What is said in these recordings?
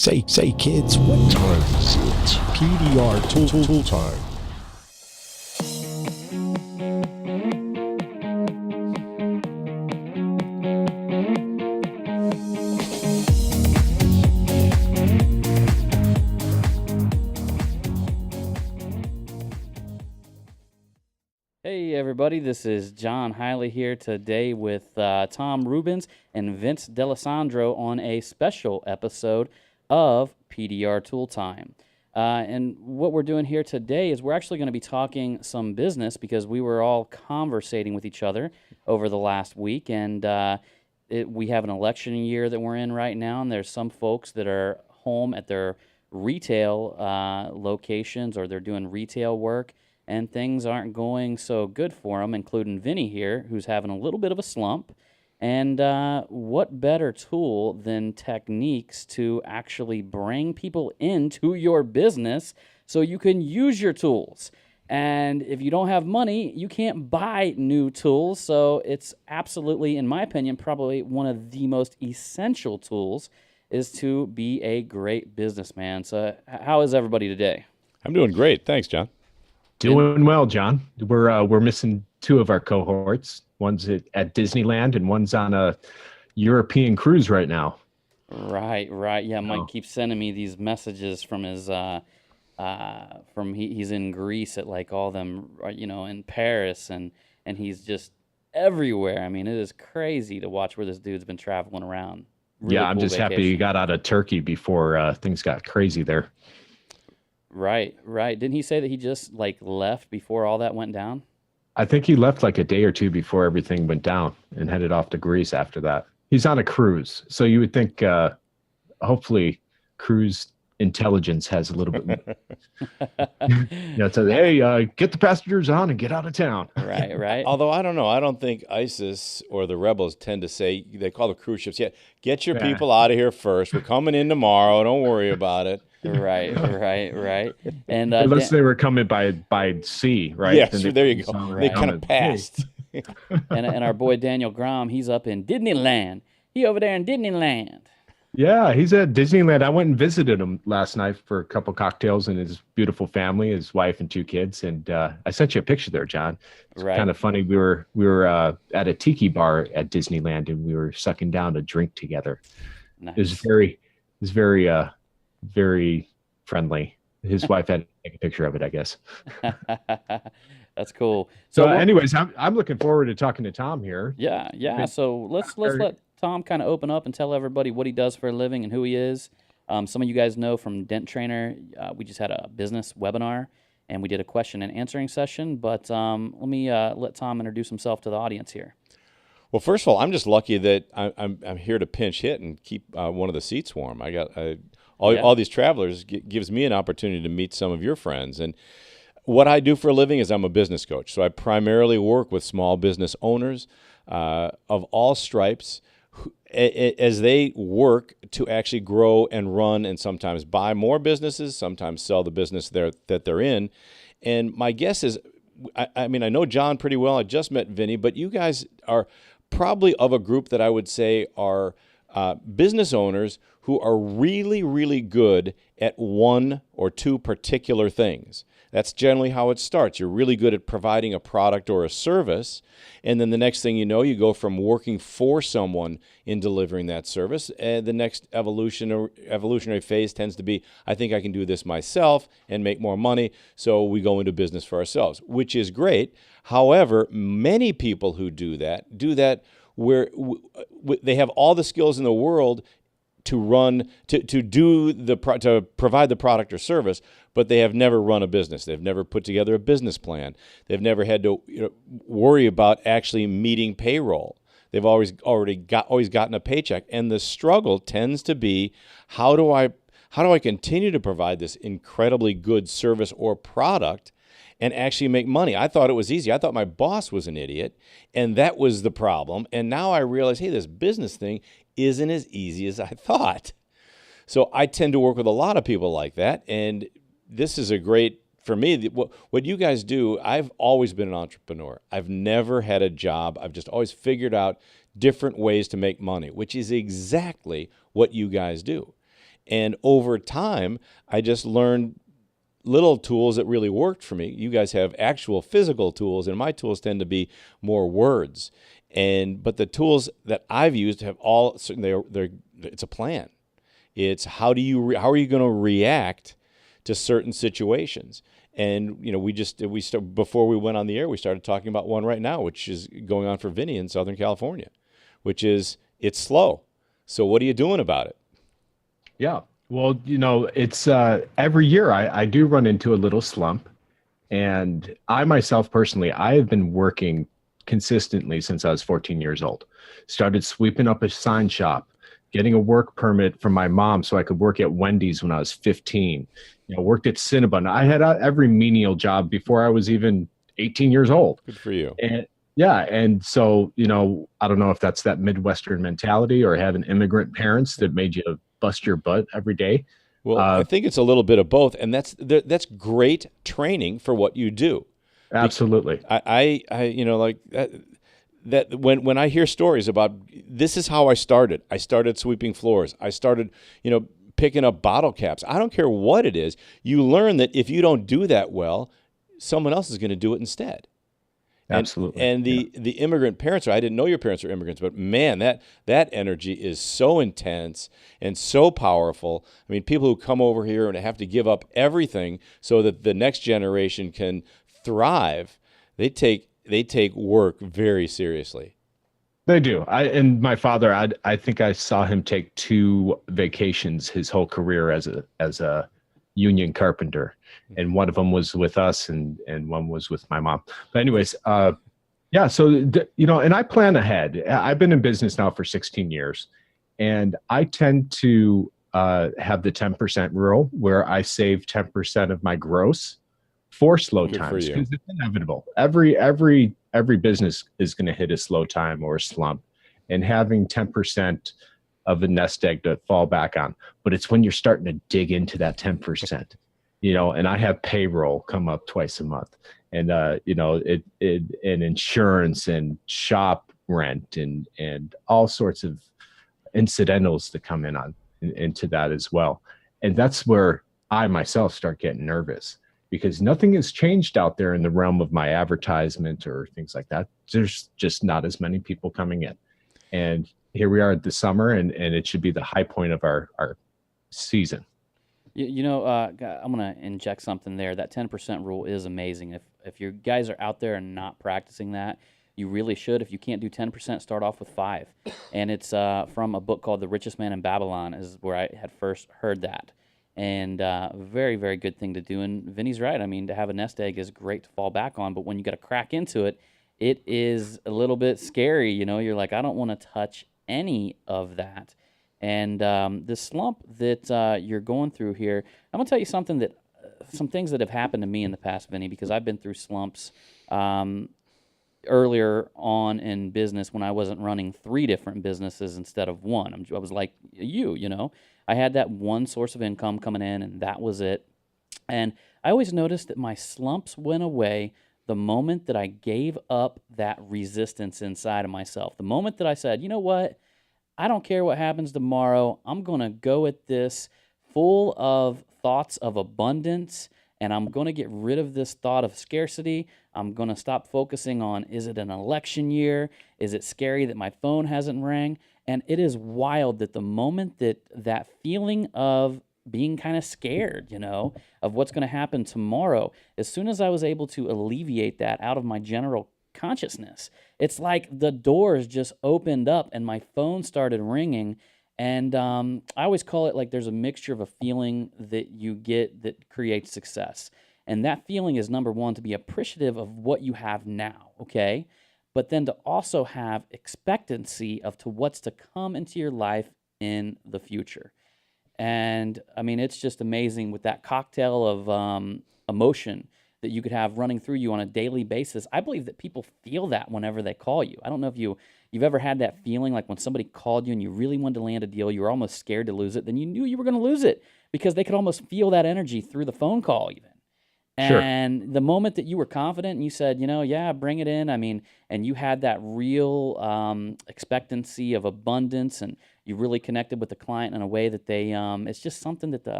Say kids, what time is it? PDR Tool Time. Hey everybody, this is John Hiley here today with Tom Rubens and Vince D'Alessandro on a special episode of PDR Tool Time. And what we're doing here today is we're actually going to be talking some business because we were all conversating with each other over the last week, and we have an election year that we're in right now, and there's some folks that are home at their retail locations, or they're doing retail work, and things aren't going so good for them, including Vinny here, who's having a little bit of a slump. And what better tool than techniques to actually bring people into your business so you can use your tools? And if you don't have money, you can't buy new tools. So it's absolutely, in my opinion, probably one of the most essential tools is to be a great businessman. So how is everybody today? I'm doing great. Thanks, John. Doing well, John. We're missing two of our cohorts. One's at Disneyland and one's on a European cruise right now. Right. Yeah, Mike keeps sending me these messages from his he's in Greece at like all them, in Paris, and he's just everywhere. I mean, it is crazy to watch where this dude's been traveling around. Really I'm cool just vacation. happy he got out of Turkey before things got crazy there. Right. Didn't he say that he just left before all that went down? I think he left like a day or two before everything went down and headed off to Greece after that. He's on a cruise. So you would think hopefully cruise intelligence has a little bit it says, hey, get the passengers on and get out of town. Right. Although I don't know. I don't think ISIS or the rebels tend to say, they call the cruise ships, get your people out of here first. We're coming in tomorrow. Don't worry about it. Right. And unless they were coming by sea, right? Yeah, sure, there you go. They kind of passed. and our boy Daniel Grom, he's up in Disneyland. He over there in Disneyland. Yeah, he's at Disneyland. I went and visited him last night for a couple cocktails and his beautiful family, his wife and two kids. And I sent you a picture there, John. It's kind of funny. We were at a tiki bar at Disneyland and we were sucking down a drink together. Nice. It was very friendly. His wife had to take a picture of it, I guess. That's cool. So anyways, I'm looking forward to talking to Tom here. Yeah. So let's let Tom kind of open up and tell everybody what he does for a living and who he is. Some of you guys know from Dent Trainer, we just had a business webinar and we did a question and answering session. But let me let Tom introduce himself to the audience here. Well, first of all, I'm just lucky that I'm here to pinch hit and keep one of the seats warm. All these travelers gives me an opportunity to meet some of your friends. And what I do for a living is I'm a business coach. So I primarily work with small business owners of all stripes as they work to actually grow and run and sometimes buy more businesses, sometimes sell the business that they're in. And my guess is, I know John pretty well. I just met Vinny, but you guys are probably of a group that I would say are business owners who are really, really good at one or two particular things. That's generally how it starts. You're really good at providing a product or a service, and then the next thing you know, you go from working for someone in delivering that service, and the next evolutionary phase tends to be, I think I can do this myself and make more money, so we go into business for ourselves, which is great. However, many people who do that where they have all the skills in the world to provide the product or service, but they have never run a business. They've never put together a business plan. They've never had to worry about actually meeting payroll. They've always gotten a paycheck, and the struggle tends to be how do I continue to provide this incredibly good service or product and actually make money? I thought it was easy. I thought my boss was an idiot, and that was the problem. And now I realize, hey, this business thing isn't as easy as I thought. So I tend to work with a lot of people like that, and this is a great, for me, what you guys do, I've always been an entrepreneur. I've never had a job. I've just always figured out different ways to make money, which is exactly what you guys do. And over time, I just learned little tools that really worked for me. You guys have actual physical tools, and my tools tend to be more words. But the tools that I've used have all it's a plan. It's how are you going to react to certain situations? And before we went on the air, we started talking about one right now, which is going on for Vinny in Southern California, which is it's slow. So what are you doing about it? Yeah. Well, it's every year I do run into a little slump. And I myself personally, I have been working consistently since I was 14 years old. Started sweeping up a sign shop, getting a work permit from my mom so I could work at Wendy's when I was 15. Worked at Cinnabon. I had every menial job before I was even 18 years old. Good for you. And yeah. And so, I don't know if that's that Midwestern mentality or having immigrant parents that made you bust your butt every day. Well, I think it's a little bit of both, and that's great training for what you do. Absolutely. I like that when I hear stories about this is how I started. I started sweeping floors. I started, picking up bottle caps. I don't care what it is. You learn that if you don't do that well, someone else is going to do it instead. Absolutely. And the immigrant parents, I didn't know your parents were immigrants, but man, that energy is so intense and so powerful. I mean, people who come over here and have to give up everything so that the next generation can thrive, they take work very seriously. They do. And my father, I think I saw him take 2 vacations his whole career as a union carpenter, and one of them was with us and one was with my mom. But anyways, yeah, so and I plan ahead. I've been in business now for 16 years, and I tend to have the 10% rule where I save 10% of my gross for slow times, because it's inevitable. Every business is going to hit a slow time or a slump, and having 10% of a nest egg to fall back on. But it's when you're starting to dig into that 10%, and I have payroll come up twice a month, and and insurance and shop rent and all sorts of incidentals that come into that as well. And that's where I myself start getting nervous, because nothing has changed out there in the realm of my advertisement or things like that. There's just not as many people coming in. And here we are at the summer, and it should be the high point of our season. I'm going to inject something there. That 10% rule is amazing. If your guys are out there and not practicing that, you really should. If you can't do 10%, start off with 5. And it's from a book called The Richest Man in Babylon is where I had first heard that. And very, very good thing to do. And Vinny's right. I mean, to have a nest egg is great to fall back on, but when you got to crack into it, it is a little bit scary. You're like, I don't want to touch any of that. And the slump that you're going through here, I'm going to tell you some things that have happened to me in the past, Vinny, because I've been through slumps earlier on in business when I wasn't running 3 different businesses instead of 1. I was like you. I had that one source of income coming in, and that was it. And I always noticed that my slumps went away the moment that I gave up that resistance inside of myself. The moment that I said, you know what? I don't care what happens tomorrow. I'm going to go at this full of thoughts of abundance, and I'm going to get rid of this thought of scarcity. I'm going to stop focusing on, is it an election year? Is it scary that my phone hasn't rang? And it is wild that the moment that feeling of being kind of scared, of what's going to happen tomorrow, as soon as I was able to alleviate that out of my general consciousness, it's like the doors just opened up and my phone started ringing. And I always call it like there's a mixture of a feeling that you get that creates success. And that feeling is, number one, to be appreciative of what you have now, okay? But then to also have expectancy of to what's to come into your life in the future. And I mean, it's just amazing with that cocktail of emotion that you could have running through you on a daily basis. I believe that people feel that whenever they call you. I don't know if you've ever had that feeling like when somebody called you and you really wanted to land a deal, you were almost scared to lose it, then you knew you were going to lose it because they could almost feel that energy through the phone call even. Sure. And the moment that you were confident and you said, yeah, bring it in. I mean, and you had that real expectancy of abundance, and you really connected with the client in a way that it's just something that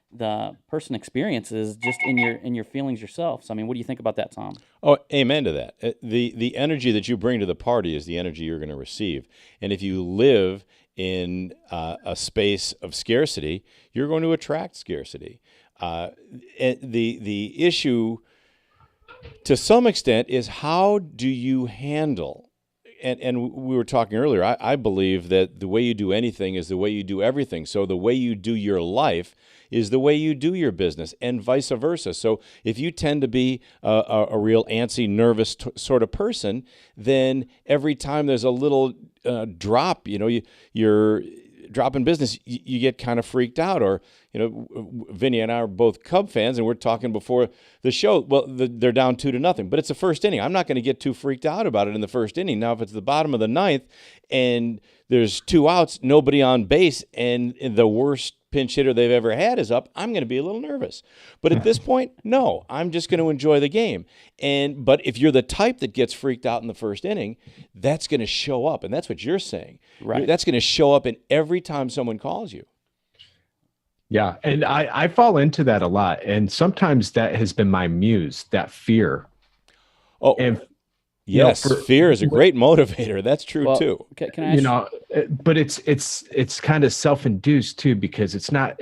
the person experiences just in your feelings yourself. So, I mean, what do you think about that, Tom? Oh, amen to that. The energy that you bring to the party is the energy you're going to receive. And if you live in a space of scarcity, you're going to attract scarcity. The issue, to some extent, is how do you handle, and we were talking earlier, I believe that the way you do anything is the way you do everything. So the way you do your life is the way you do your business, and vice versa. So if you tend to be a real antsy, nervous sort of person, then every time there's a little drop, you're drop in business, you get kind of freaked out. Or, Vinny and I are both Cub fans, and we're talking before the show. Well, they're down 2-0, but it's the first inning. I'm not going to get too freaked out about it in the first inning. Now, if it's the bottom of the ninth and there's 2 outs, nobody on base, and the worst pinch hitter they've ever had is up, I'm going to be a little nervous. But at this point, no, I'm just going to enjoy the game. But if you're the type that gets freaked out in the first inning, that's going to show up, and that's what you're saying. Right. That's going to show up in every time someone calls you. Yeah, and I fall into that a lot, and sometimes that has been my muse, that fear. Oh, and yes, fear is a great motivator. That's true too. Can I ask but it's kind of self-induced too, because it's not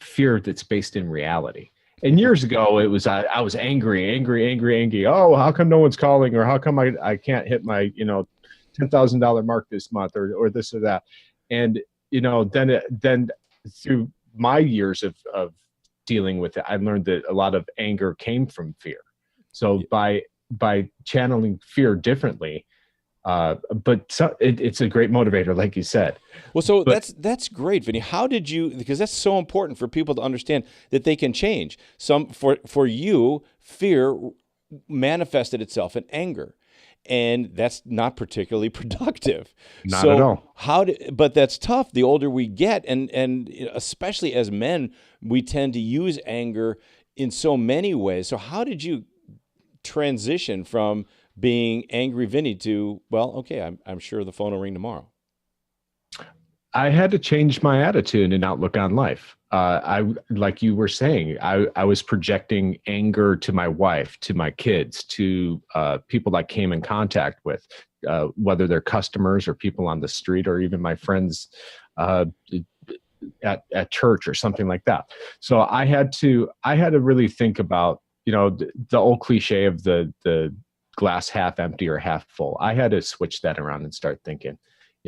fear that's based in reality. And years ago, it was I was angry. Oh, how come no one's calling, or how come I can't hit my $10,000 mark this month, or this or that, and then through my years of dealing with it, I learned that a lot of anger came from fear. So by channeling fear differently, it's a great motivator, like you said. Well, so that's great, Vinny. How did you? Because that's so important for people to understand that they can change. For you, fear manifested itself in anger. And that's not particularly productive. Not at all. But that's tough. The older we get, and especially as men, we tend to use anger in so many ways. So how did you transition from being angry Vinny to, well, okay, I'm sure the phone will ring tomorrow? I had to change my attitude and outlook on life. Like you were saying, I was projecting anger to my wife, to my kids, to people I came in contact with, whether they're customers or people on the street, or even my friends at church or something like that. So I had to really think about, the old cliche of the glass half empty or half full. I had to switch that around and start thinking,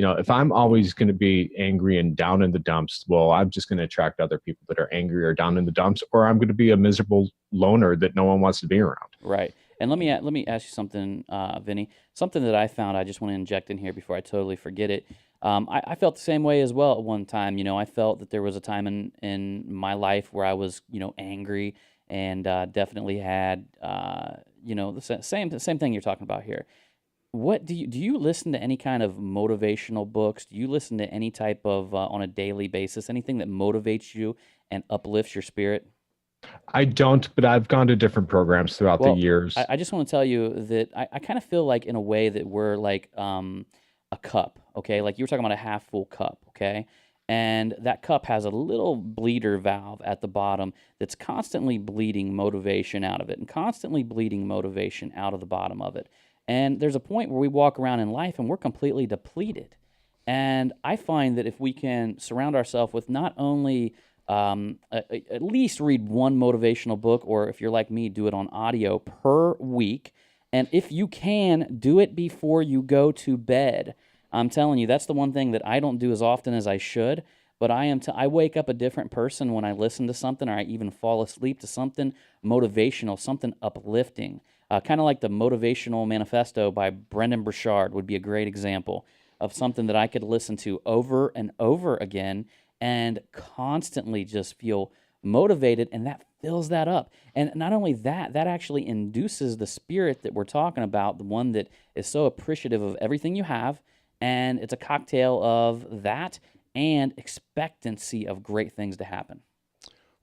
if I'm always going to be angry and down in the dumps, well, I'm just going to attract other people that are angry or down in the dumps, or I'm going to be a miserable loner that no one wants to be around. Right. And let me ask you something, Vinny. Something that I found, I just want to inject in here before I totally forget it. I felt the same way as well at one time. I felt that there was a time in my life where I was, angry, and definitely had, the same thing you're talking about here. What do you listen to any kind of motivational books? Do you listen to any type of on a daily basis, anything that motivates you and uplifts your spirit? I don't, but I've gone to different programs throughout the years. I just want to tell you that I kind of feel like, in a way, that we're like a cup, okay? Like you were talking about a half full cup, okay? And that cup has a little bleeder valve at the bottom that's constantly bleeding motivation out of it, and constantly bleeding motivation out of the bottom of it. And there's a point where we walk around in life and we're completely depleted. And I find that if we can surround ourselves with not only at least read one motivational book, or if you're like me, do it on audio per week. And if you can, do it before you go to bed. I'm telling you, that's the one thing that I don't do as often as I should. But I wake up a different person when I listen to something, or I even fall asleep to something motivational, something uplifting. Kind of like the Motivational Manifesto by Brendan Burchard would be a great example of something that I could listen to over and over again and constantly just feel motivated, and that fills that up. And not only that, that actually induces the spirit that we're talking about, the one that is so appreciative of everything you have, and it's a cocktail of that and expectancy of great things to happen.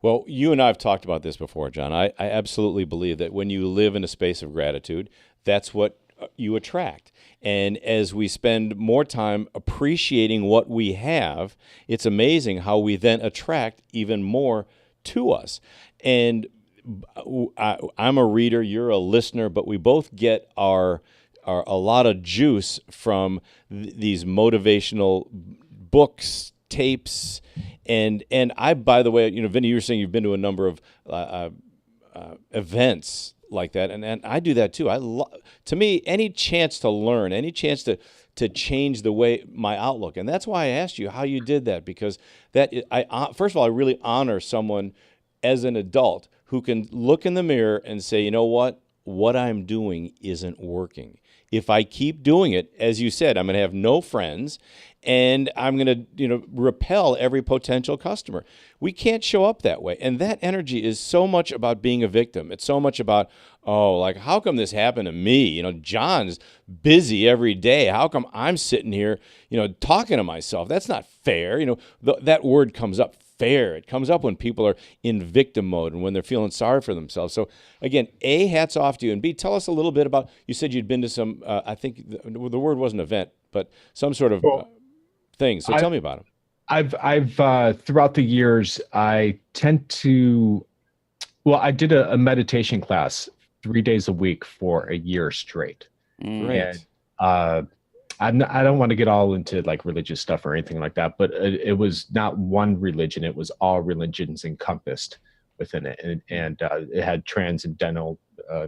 Well, you and I have talked about this before, John. I absolutely believe that when you live in a space of gratitude, that's what you attract. And as we spend more time appreciating what we have, it's amazing how we then attract even more to us. And I'm a reader, you're a listener, but we both get a lot of juice from these motivational books, tapes, and I, by the way, Vinny, you were saying you've been to a number of events like that, and I do that too. To me, any chance to learn, any chance to change the way my outlook, and that's why I asked you how you did that, because first of all, I really honor someone as an adult who can look in the mirror and say, you know what I'm doing isn't working. If I keep doing it, as you said, I'm going to have no friends, and I'm going to, repel every potential customer. We can't show up that way. And that energy is so much about being a victim. It's so much about, how come this happened to me? John's busy every day. How come I'm sitting here, talking to myself? That's not fair. That word comes up, fair. It comes up when people are in victim mode and when they're feeling sorry for themselves. So again, A, hats off to you, and B, tell us a little bit about, you said you'd been to some, I think the word wasn't event, but some sort of thing. So tell me about them. I've throughout the years, I tend to, I did a meditation class 3 days a week for a year straight. Great. And, I don't want to get all into like religious stuff or anything like that, but it was not one religion. It was all religions encompassed within it. And it had transcendental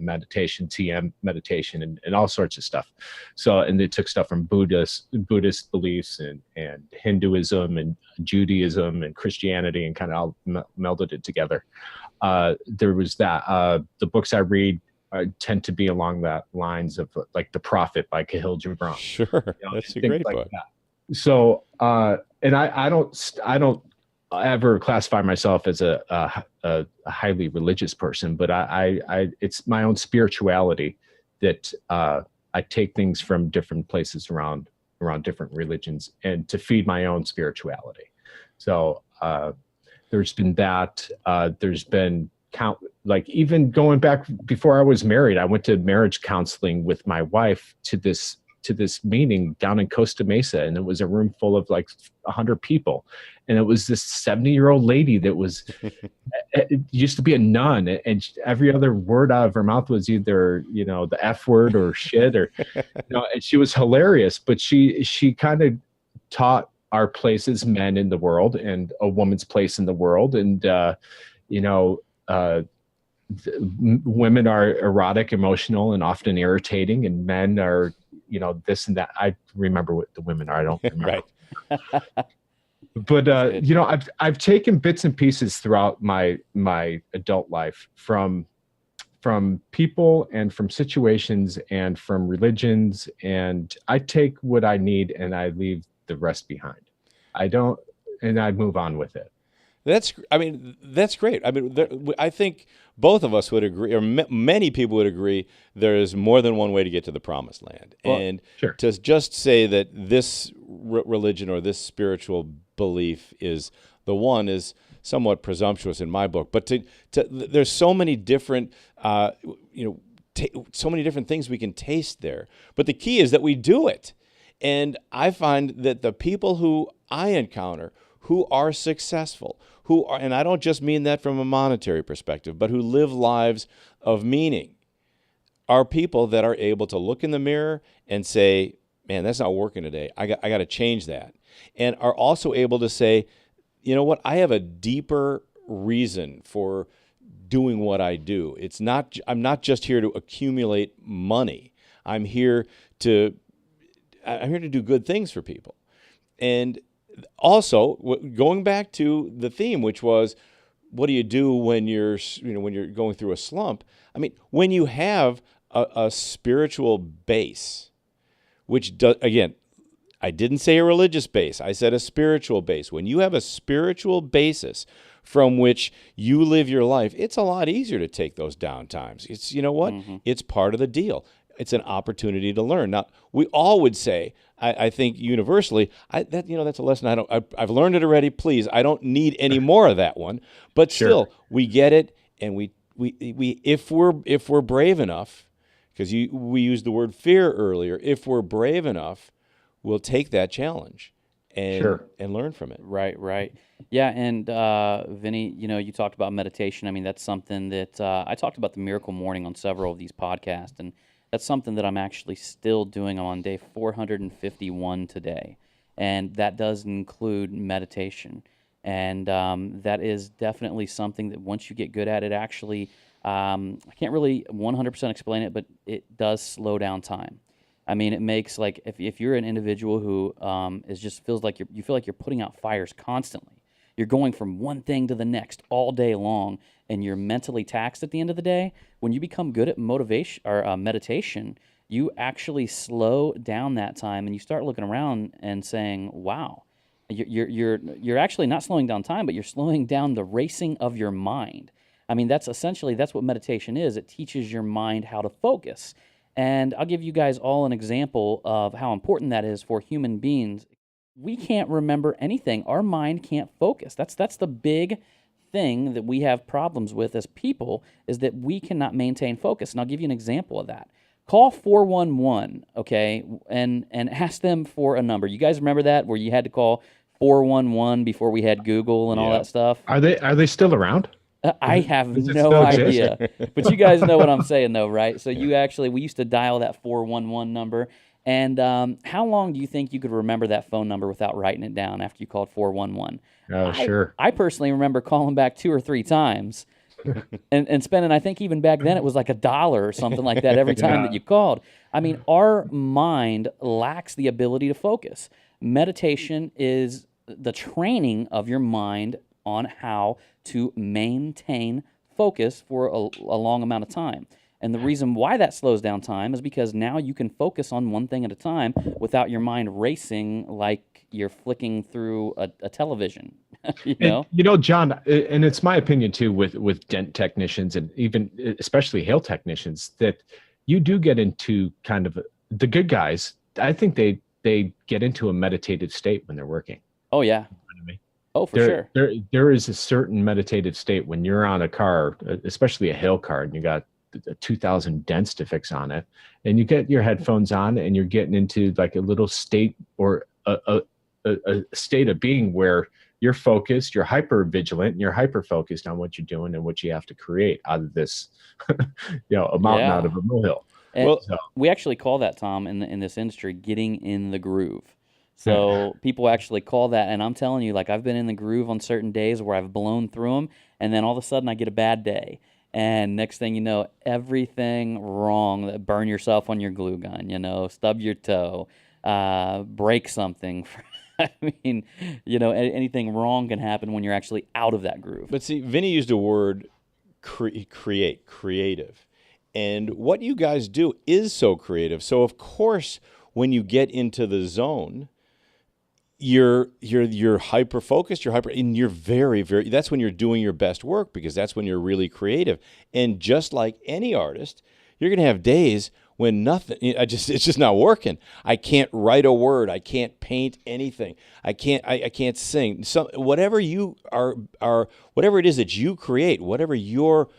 meditation, TM meditation, and all sorts of stuff. So, and they took stuff from Buddhist beliefs and Hinduism and Judaism and Christianity and kind of all melded it together. There was that. The books I read tend to be along that lines of like The Prophet by Kahlil Gibran. Sure, that's a great book. That. So, and I don't ever classify myself as a highly religious person, but I it's my own spirituality that I take things from different places around different religions and to feed my own spirituality. So there's been that. There's been like even going back before I was married, I went to marriage counseling with my wife to this meeting down in Costa Mesa, and it was a room full of like 100 people, and it was this 70-year-old lady that was used to be a nun, and every other word out of her mouth was either the F word or shit or and she was hilarious, but she kind of taught our place as men in the world and a woman's place in the world, and women are erotic, emotional, and often irritating, and men are, this and that. I remember what the women are. I don't remember. Right. But I've taken bits and pieces throughout my adult life from people and from situations and from religions, and I take what I need and I leave the rest behind. I move on with it. That's great. I mean, I think both of us would agree, or many people would agree, there is more than one way to get to the promised land. Well, and sure. To just say that this religion or this spiritual belief is the one is somewhat presumptuous in my book. But there's so many different, so many different things we can taste there. But the key is that we do it. And I find that the people who I encounter who are successful, and I don't just mean that from a monetary perspective, but who live lives of meaning, are people that are able to look in the mirror and say, man, that's not working today. I got to change that. And are also able to say, you know what, I have a deeper reason for doing what I do. I'm not just here to accumulate money. I'm here to do good things for people. And also, going back to the theme, which was, what do you do when you're going through a slump? I mean, when you have a spiritual base, which does, again, I didn't say a religious base. I said a spiritual base. When you have a spiritual basis from which you live your life, it's a lot easier to take those down times. It's, you know what? Mm-hmm. It's part of the deal. it's an opportunity to learn. Now, we all would say, I think universally, that's a lesson I've learned it already. Please, I don't need any more of that one. But still, we get it, and we if we're brave enough, because we used the word fear earlier. If we're brave enough, we'll take that challenge and learn from it. Right. Yeah, and Vinny, you talked about meditation. I mean, that's something that I talked about the Miracle Morning on several of these podcasts, and that's something that I'm actually still doing. I'm on day 451 today, and that does include meditation. And that is definitely something that once you get good at it, actually, I can't really 100% explain it, but it does slow down time. I mean, it makes, like, if you're an individual who feels like you feel like you're putting out fires constantly. You're going from one thing to the next all day long, and you're mentally taxed at the end of the day. When you become good at motivation or meditation, you actually slow down that time, and you start looking around and saying, "Wow, you're actually not slowing down time, but you're slowing down the racing of your mind." I mean, that's what meditation is. It teaches your mind how to focus. And I'll give you guys all an example of how important that is for human beings. We can't remember anything. Our mind can't focus. That's the big thing that we have problems with as people, is that we cannot maintain focus. And I'll give you an example of that. Call 411, okay, and ask them for a number. You guys remember that, where you had to call 411 before we had Google and all that stuff? Are they still around? I have no idea. But you guys know what I'm saying, though, right? So we used to dial that 411 number. And how long do you think you could remember that phone number without writing it down after you called 411? Oh, sure. I personally remember calling back 2 or 3 times and spending, I think even back then it was like $1 or something like that every time that you called. I mean, our mind lacks the ability to focus. Meditation is the training of your mind on how to maintain focus for a long amount of time. And the reason why that slows down time is because now you can focus on one thing at a time without your mind racing like you're flicking through a television. John, and it's my opinion too with dent technicians and even especially hail technicians, that you do get into kind of the good guys. I think they get into a meditative state when they're working. Oh, yeah. Oh, for sure. There is a certain meditative state when you're on a car, especially a hail car, and you got 2,000 dents to fix on it, and you get your headphones on and you're getting into like a little state or a state of being where you're focused, you're hyper vigilant, and you're hyper focused on what you're doing and what you have to create out of this, a mountain out of a molehill. We actually call that, Tom, in this industry, getting in the groove. So people actually call that, and I'm telling you, like, I've been in the groove on certain days where I've blown through them, and then all of a sudden I get a bad day. And next thing you know, everything wrong, burn yourself on your glue gun, stub your toe, break something. I mean, anything wrong can happen when you're actually out of that groove. But see, Vinny used a word, creative. And what you guys do is so creative. So, of course, when you get into the zone, you're hyper focused, and you're very, very, that's when you're doing your best work, because that's when you're really creative. And just like any artist, you're going to have days when it's just not working. I can't write a word. I can't paint anything. I can't sing. So whatever you are, whatever it is that you create, whatever your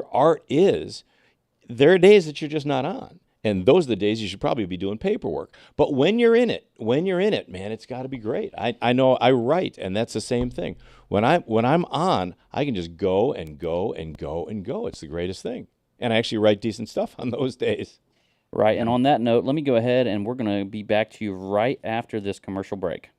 art is, there are days that you're just not on. And those are the days you should probably be doing paperwork. But when you're in it, man, it's got to be great. I know I write, and that's the same thing. When I'm on, I can just go and go and go and go. It's the greatest thing. And I actually write decent stuff on those days. Right. And on that note, let me go ahead, and we're going to be back to you right after this commercial break.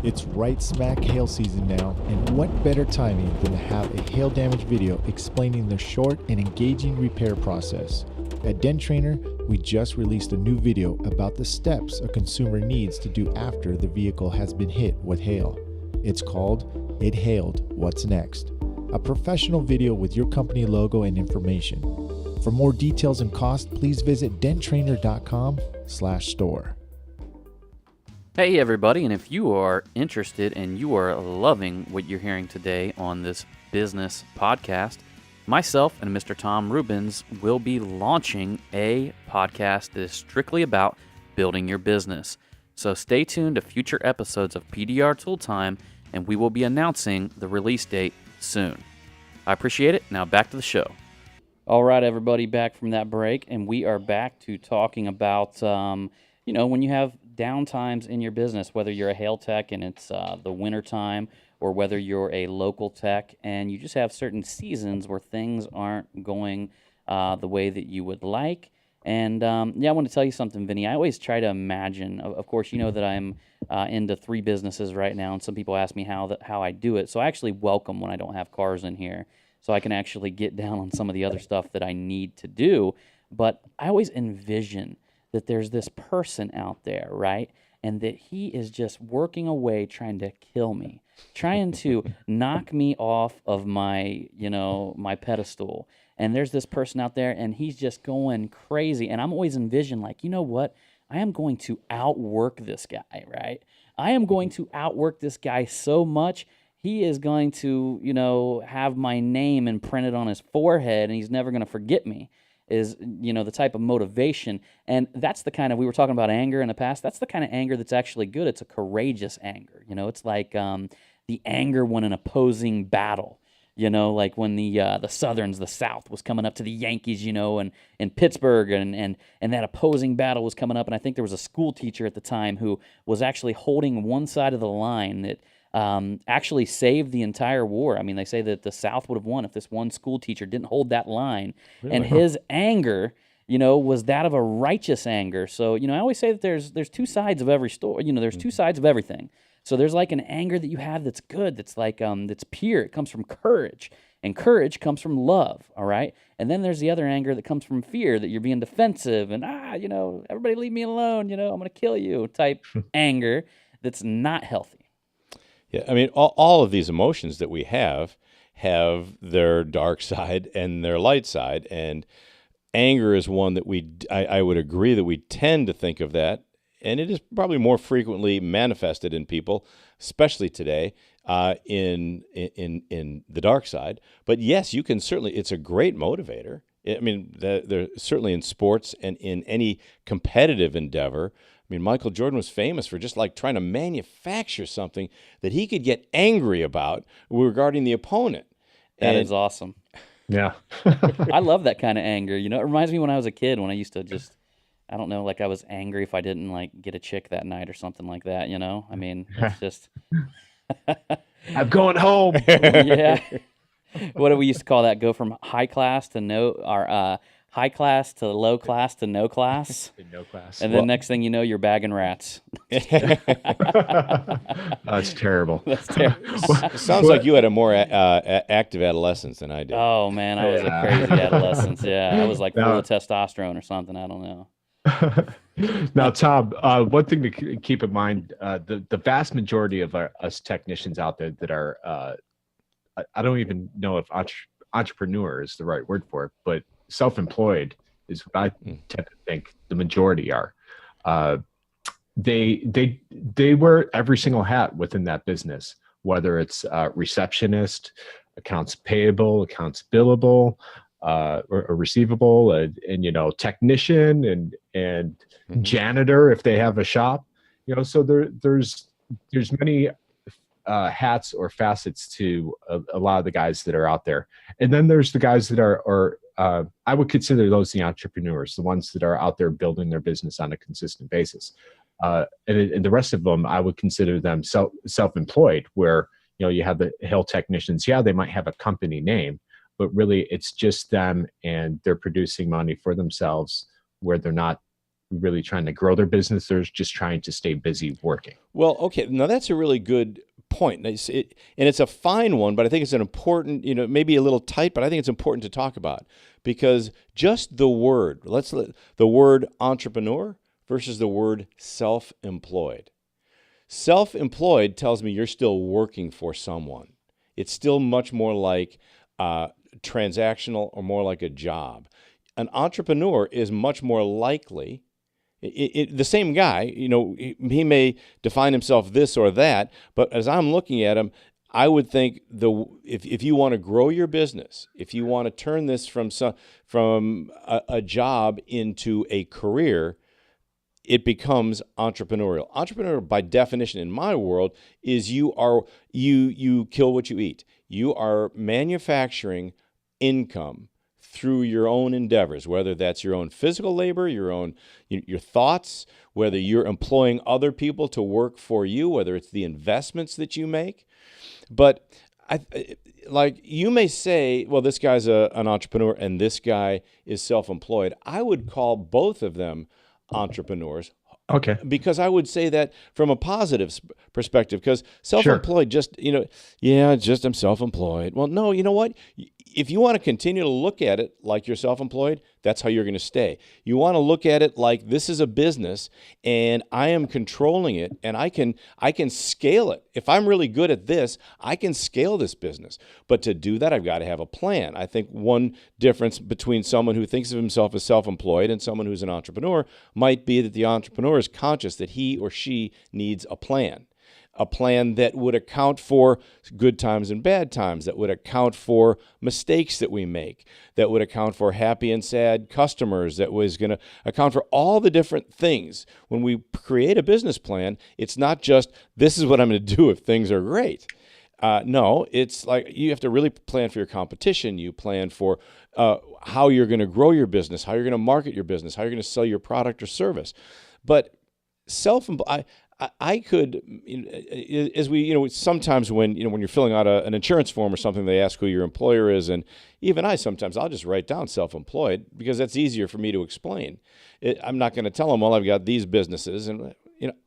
It's right smack hail season now, and what better timing than to have a hail damage video explaining the short and engaging repair process. At Dent Trainer, we just released a new video about the steps a consumer needs to do after the vehicle has been hit with hail. It's called It Hailed, What's Next? A professional video with your company logo and information. For more details and cost, please visit denttrainer.com/store. Hey everybody, and if you are interested and you are loving what you're hearing today on this business podcast, myself and Mr. Tom Rubens will be launching a podcast that is strictly about building your business. So stay tuned to future episodes of PDR Tool Time, and we will be announcing the release date soon. I appreciate it. Now back to the show. All right, everybody, back from that break, and we are back to talking about, when you have downtimes in your business, whether you're a hail tech and it's the winter time, or whether you're a local tech and you just have certain seasons where things aren't going the way that you would like. And I want to tell you something, Vinny. I always try to imagine. Of course, you know that I'm into 3 businesses right now, and some people ask me how I do it. So I actually welcome when I don't have cars in here, so I can actually get down on some of the other stuff that I need to do. But I always envision that there's this person out there, right? And that he is just working away trying to kill me, trying to knock me off of my, my pedestal. And there's this person out there, and he's just going crazy. And I'm always envisioning, like, you know what? I am going to outwork this guy, right? I am going to outwork this guy so much, he is going to, have my name imprinted on his forehead, and he's never going to forget me, is, the type of motivation. And that's the kind of, we were talking about anger in the past, that's the kind of anger that's actually good. It's a courageous anger. It's like the anger when an opposing battle, like when the Southerns, the South, was coming up to the Yankees, and in Pittsburgh, and that opposing battle was coming up. And I think there was a school teacher at the time who was actually holding one side of the line that actually saved the entire war. I mean, they say that the South would have won if this one school teacher didn't hold that line. Really? And his anger, was that of a righteous anger. So, I always say that there's 2 sides of every story. There's 2 sides of everything. So there's like an anger that you have that's good, that's like that's pure. It comes from courage, and courage comes from love. All right, and then there's the other anger that comes from fear, that you're being defensive and everybody leave me alone. I'm going to kill you type anger that's not healthy. Yeah, I mean, all of these emotions that we have their dark side and their light side, and anger is one that I would agree that we tend to think of that, and it is probably more frequently manifested in people, especially today, in the dark side. But yes, you can certainly, it's a great motivator. I mean, they're certainly in sports and in any competitive endeavor. I mean, Michael Jordan was famous for just like trying to manufacture something that he could get angry about regarding the opponent. That is awesome. Yeah. I love that kind of anger. It reminds me when I was a kid, when I used to just, I don't know, like I was angry if I didn't like get a chick that night or something like that, I mean, it's just. I'm going home. Yeah. What do we used to call that? Go from high class to high class to low class to no class. No class. And then next thing you know, you're bagging rats. That's terrible. That's terrible. Sounds like you had a more active adolescence than I did. Oh, man, I was a crazy adolescence. Yeah, I was like full of testosterone or something. I don't know. Now, Tom, one thing to keep in mind, the vast majority of us technicians out there that are, I don't even know if entrepreneur is the right word for it, but self-employed is what I tend to think the majority are. They wear every single hat within that business, whether it's receptionist, accounts payable, accounts billable, or receivable, and technician and janitor if they have a shop. So there's many hats or facets to a lot of the guys that are out there. And then there's the guys that are I would consider those the entrepreneurs, the ones that are out there building their business on a consistent basis. And the rest of them, I would consider them self-employed, where, you have the hail technicians. Yeah, they might have a company name, but really it's just them, and they're producing money for themselves, where they're not really trying to grow their business. They're just trying to stay busy working. Well, okay. Now that's a really good point. And it's a fine one, but I think it's an important, maybe a little tight, but I think it's important to talk about, because just the word, the word entrepreneur versus the word self-employed. Self-employed tells me you're still working for someone. It's still much more like transactional, or more like a job. An entrepreneur is much more likely, the same guy, he may define himself this or that, but as I'm looking at him, I would think if you want to grow your business, if you want to turn this from a job into a career, it becomes entrepreneurial. Entrepreneurial, by definition, in my world, is you kill what you eat. You are manufacturing income through your own endeavors, whether that's your own physical labor, your thoughts, whether you're employing other people to work for you, whether it's the investments that you make. But like you may say, well, this guy's an entrepreneur and this guy is self-employed. I would call both of them entrepreneurs. Okay. Because I would say that from a positive perspective, because self-employed, just I'm self-employed. Well, no, you know what? If you want to continue to look at it like you're self-employed, that's how you're going to stay. You want to look at it like this is a business and I am controlling it and I can scale it. If I'm really good at this, I can scale this business. But to do that, I've got to have a plan. I think one difference between someone who thinks of himself as self-employed and someone who's an entrepreneur might be that the entrepreneur is conscious that he or she needs a plan that would account for good times and bad times, that would account for mistakes that we make, that would account for happy and sad customers, that was going to account for all the different things. When we create a business plan, it's not just, this is what I'm going to do if things are great. No, it's like you have to really plan for your competition. You plan for how you're going to grow your business, how you're going to market your business, how you're going to sell your product or service. But I could, as we, sometimes when you're filling out an insurance form or something, they ask who your employer is. And even I'll just write down self-employed because that's easier for me to explain. I'm not going to tell them, well, I've got these businesses and,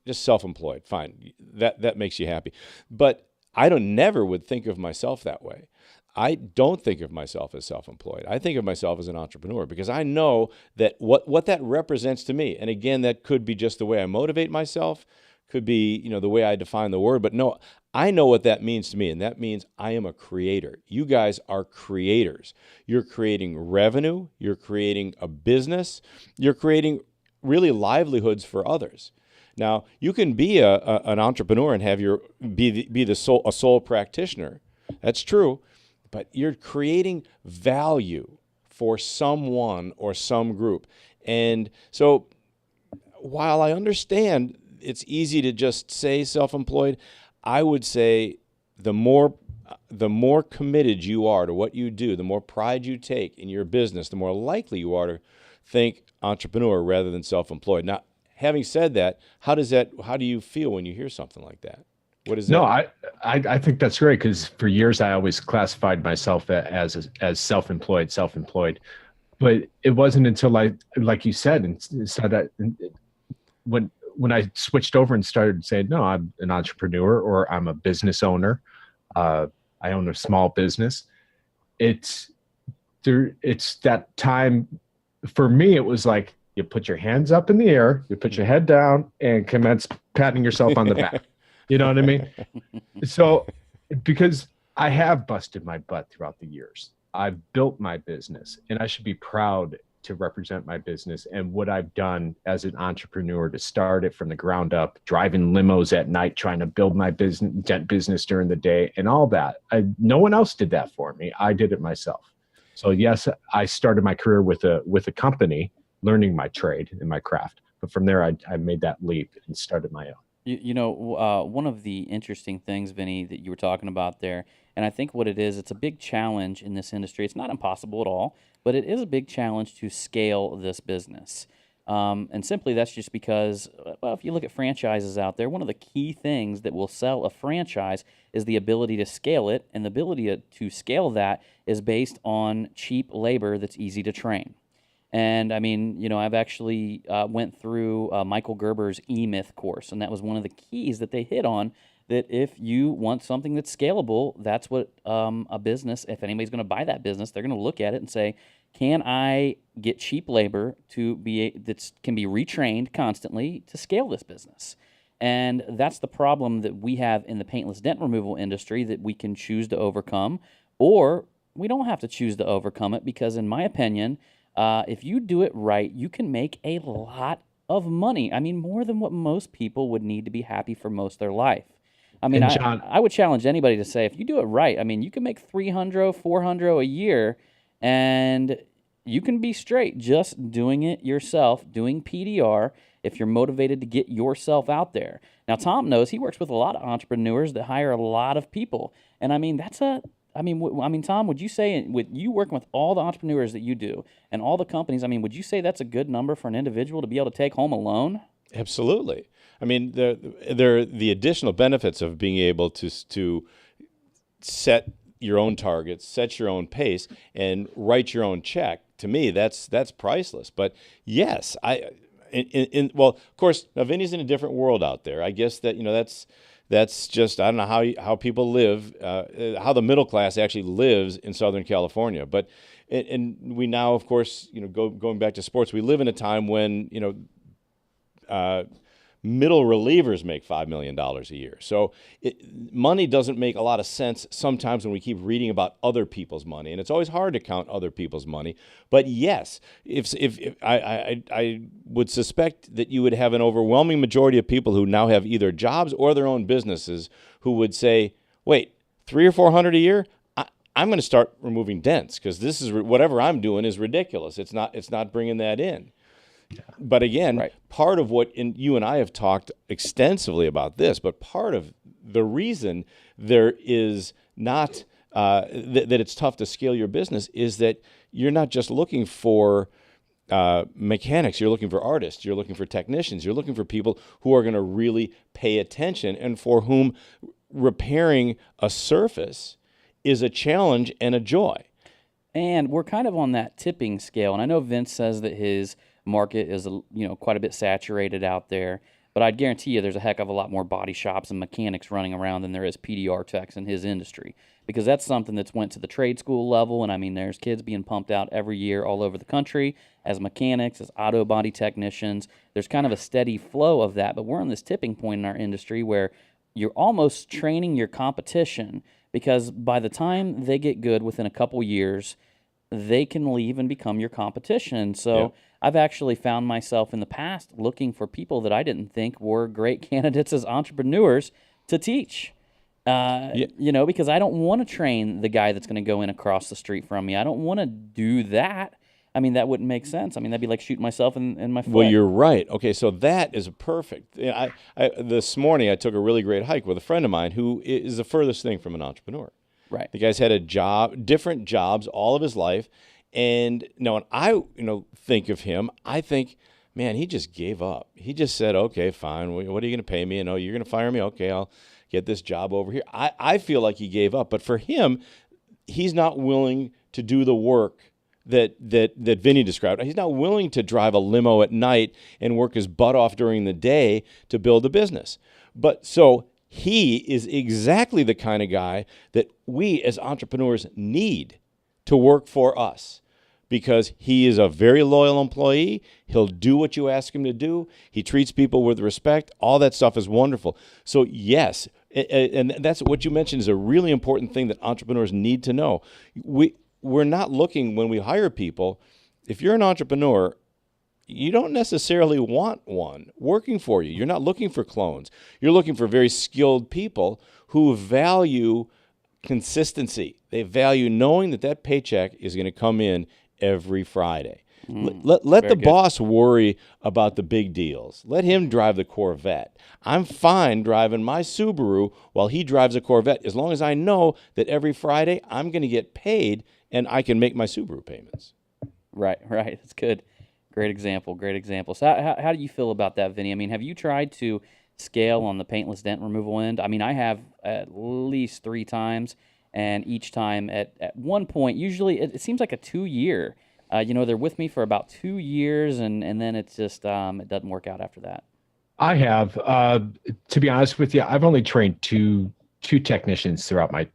just self-employed. Fine. That makes you happy. But I never would think of myself that way. I don't think of myself as self-employed. I think of myself as an entrepreneur because I know that what that represents to me. And again, that could be just the way I motivate myself, could be, the way I define the word, but no, I know what that means to me. And that means I am a creator. You guys are creators. You're creating revenue. You're creating a business. You're creating really livelihoods for others. Now, you can be an entrepreneur and have be a sole practitioner. That's true. But you're creating value for someone or some group. And so while I understand it's easy to just say self-employed, I would say the more committed you are to what you do, the more pride you take in your business, the more likely you are to think entrepreneur rather than self-employed. Now, having said that, how do you feel when you hear something like that? What is that? No, I think that's great because for years I always classified myself as self-employed, but it wasn't until like you said, and so that when I switched over and started saying, no, I'm an entrepreneur or I'm a business owner, I own a small business. It's that time for me. It was like you put your hands up in the air, you put your head down, and commence patting yourself on the back. You know what I mean? So, because I have busted my butt throughout the years, I've built my business, and I should be proud to represent my business and what I've done as an entrepreneur to start it from the ground up, driving limos at night, trying to build my business during the day and all that. No one else did that for me. I did it myself. So yes, I started my career with a company, learning my trade and my craft. But from there, I made that leap and started my own. One of the interesting things, Vinny, that you were talking about there, and I think what it is, it's a big challenge in this industry. It's not impossible at all, but it is a big challenge to scale this business. And simply that's just because, well, if you look at franchises out there, one of the key things that will sell a franchise is the ability to scale it, and the ability to scale that is based on cheap labor that's easy to train. And I mean, I've actually went through Michael Gerber's E-Myth course, and that was one of the keys that they hit on, that if you want something that's scalable, that's what a business, if anybody's going to buy that business, they're going to look at it and say, can I get cheap labor that can be retrained constantly to scale this business? And that's the problem that we have in the paintless dent removal industry that we can choose to overcome, or we don't have to choose to overcome it, because in my opinion, if you do it right, you can make a lot of money. I mean, more than what most people would need to be happy for most of their life. I mean, John, I would challenge anybody to say, if you do it right, I mean, you can make 300, 400 a year, and you can be straight just doing it yourself, doing PDR, if you're motivated to get yourself out there. Now, Tom knows he works with a lot of entrepreneurs that hire a lot of people, and I mean, Tom, would you say, with you working with all the entrepreneurs that you do and all the companies, I mean, would you say that's a good number for an individual to be able to take home alone? Absolutely. I mean, there are the additional benefits of being able to set your own targets, set your own pace, and write your own check. To me, that's priceless. But yes, well, of course, now Vinny's in a different world out there. I guess that that's just, I don't know how people live, how the middle class actually lives in Southern California. But and we now, of course, going back to sports, we live in a time when middle relievers make $5 million a year. So money doesn't make a lot of sense sometimes when we keep reading about other people's money, and it's always hard to count other people's money. But yes, if I would suspect that you would have an overwhelming majority of people who now have either jobs or their own businesses who would say, wait, 300 or 400 a year? I'm going to start removing dents because this is whatever I'm doing is ridiculous. It's not bringing that in. But again, Right. Part of what you and I have talked extensively about this, but part of the reason there is not that it's tough to scale your business is that you're not just looking for mechanics, you're looking for artists, you're looking for technicians, you're looking for people who are going to really pay attention and for whom repairing a surface is a challenge and a joy. And we're kind of on that tipping scale. And I know Vince says that his market is quite a bit saturated out there, but I'd guarantee you there's a heck of a lot more body shops and mechanics running around than there is PDR techs in his industry, because that's something that's went to the trade school level. And I mean, there's kids being pumped out every year all over the country as mechanics, as auto body technicians. There's kind of a steady flow of that, but we're on this tipping point in our industry where you're almost training your competition, because by the time they get good within a couple years, they can leave and become your competition. So yeah. I've actually found myself in the past looking for people that I didn't think were great candidates as entrepreneurs to teach. Because I don't want to train the guy that's going to go in across the street from me. I don't want to do that. I mean, that wouldn't make sense. I mean, that'd be like shooting myself in my foot. Well, you're right. Okay, so that is perfect. This morning I took a really great hike with a friend of mine who is the furthest thing from an entrepreneur. Right. The guy's had a job, different jobs all of his life. And when I think of him, I think, man, he just gave up. He just said, okay, fine. What are you going to pay me? You're going to fire me? Okay, I'll get this job over here. I feel like he gave up. But for him, he's not willing to do the work that Vinny described. He's not willing to drive a limo at night and work his butt off during the day to build a business. But so he is exactly the kind of guy that we as entrepreneurs need to work for us, because he is a very loyal employee. He'll do what you ask him to do. He treats people with respect. All that stuff is wonderful. So yes, and that's what you mentioned is a really important thing that entrepreneurs need to know. We're not looking, when we hire people, if you're an entrepreneur, you don't necessarily want one working for you. You're not looking for clones. You're looking for very skilled people who value consistency. They value knowing that paycheck is going to come in every Friday. Let the boss worry about the big deals. Let him drive the Corvette. I'm fine driving my Subaru while he drives a Corvette, as long as I know that every Friday I'm going to get paid and I can make my Subaru payments. Right. That's good. Great example. So how do you feel about that, Vinny? I mean, have you tried to scale on the paintless dent removal end? I mean, I have at least 3 times, and each time at one point, usually it seems like a 2-year. They're with me for about 2 years, and then it's just it doesn't work out after that. I have, to be honest with you, I've only trained two technicians throughout my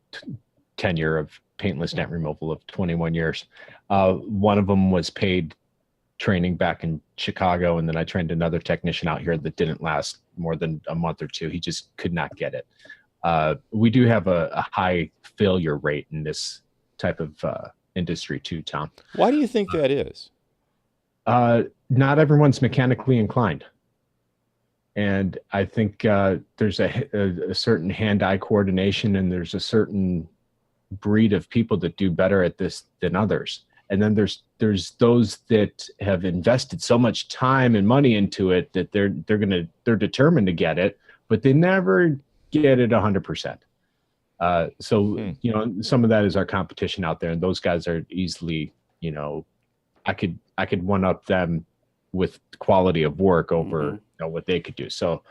tenure of paintless dent removal of 21 years. One of them was paid training back in Chicago, and then I trained another technician out here that didn't last more than a month or two. He just could not get it. We do have a high failure rate in this type of industry too, Tom. Why do you think that is? Not everyone's mechanically inclined. And I think there's a certain hand-eye coordination, and there's a certain breed of people that do better at this than others. And then there's those that have invested so much time and money into it that they're determined to get it, but they never get it 100%. So some of that is our competition out there, and those guys are easily, I could one up them with quality of work over what they could do. So,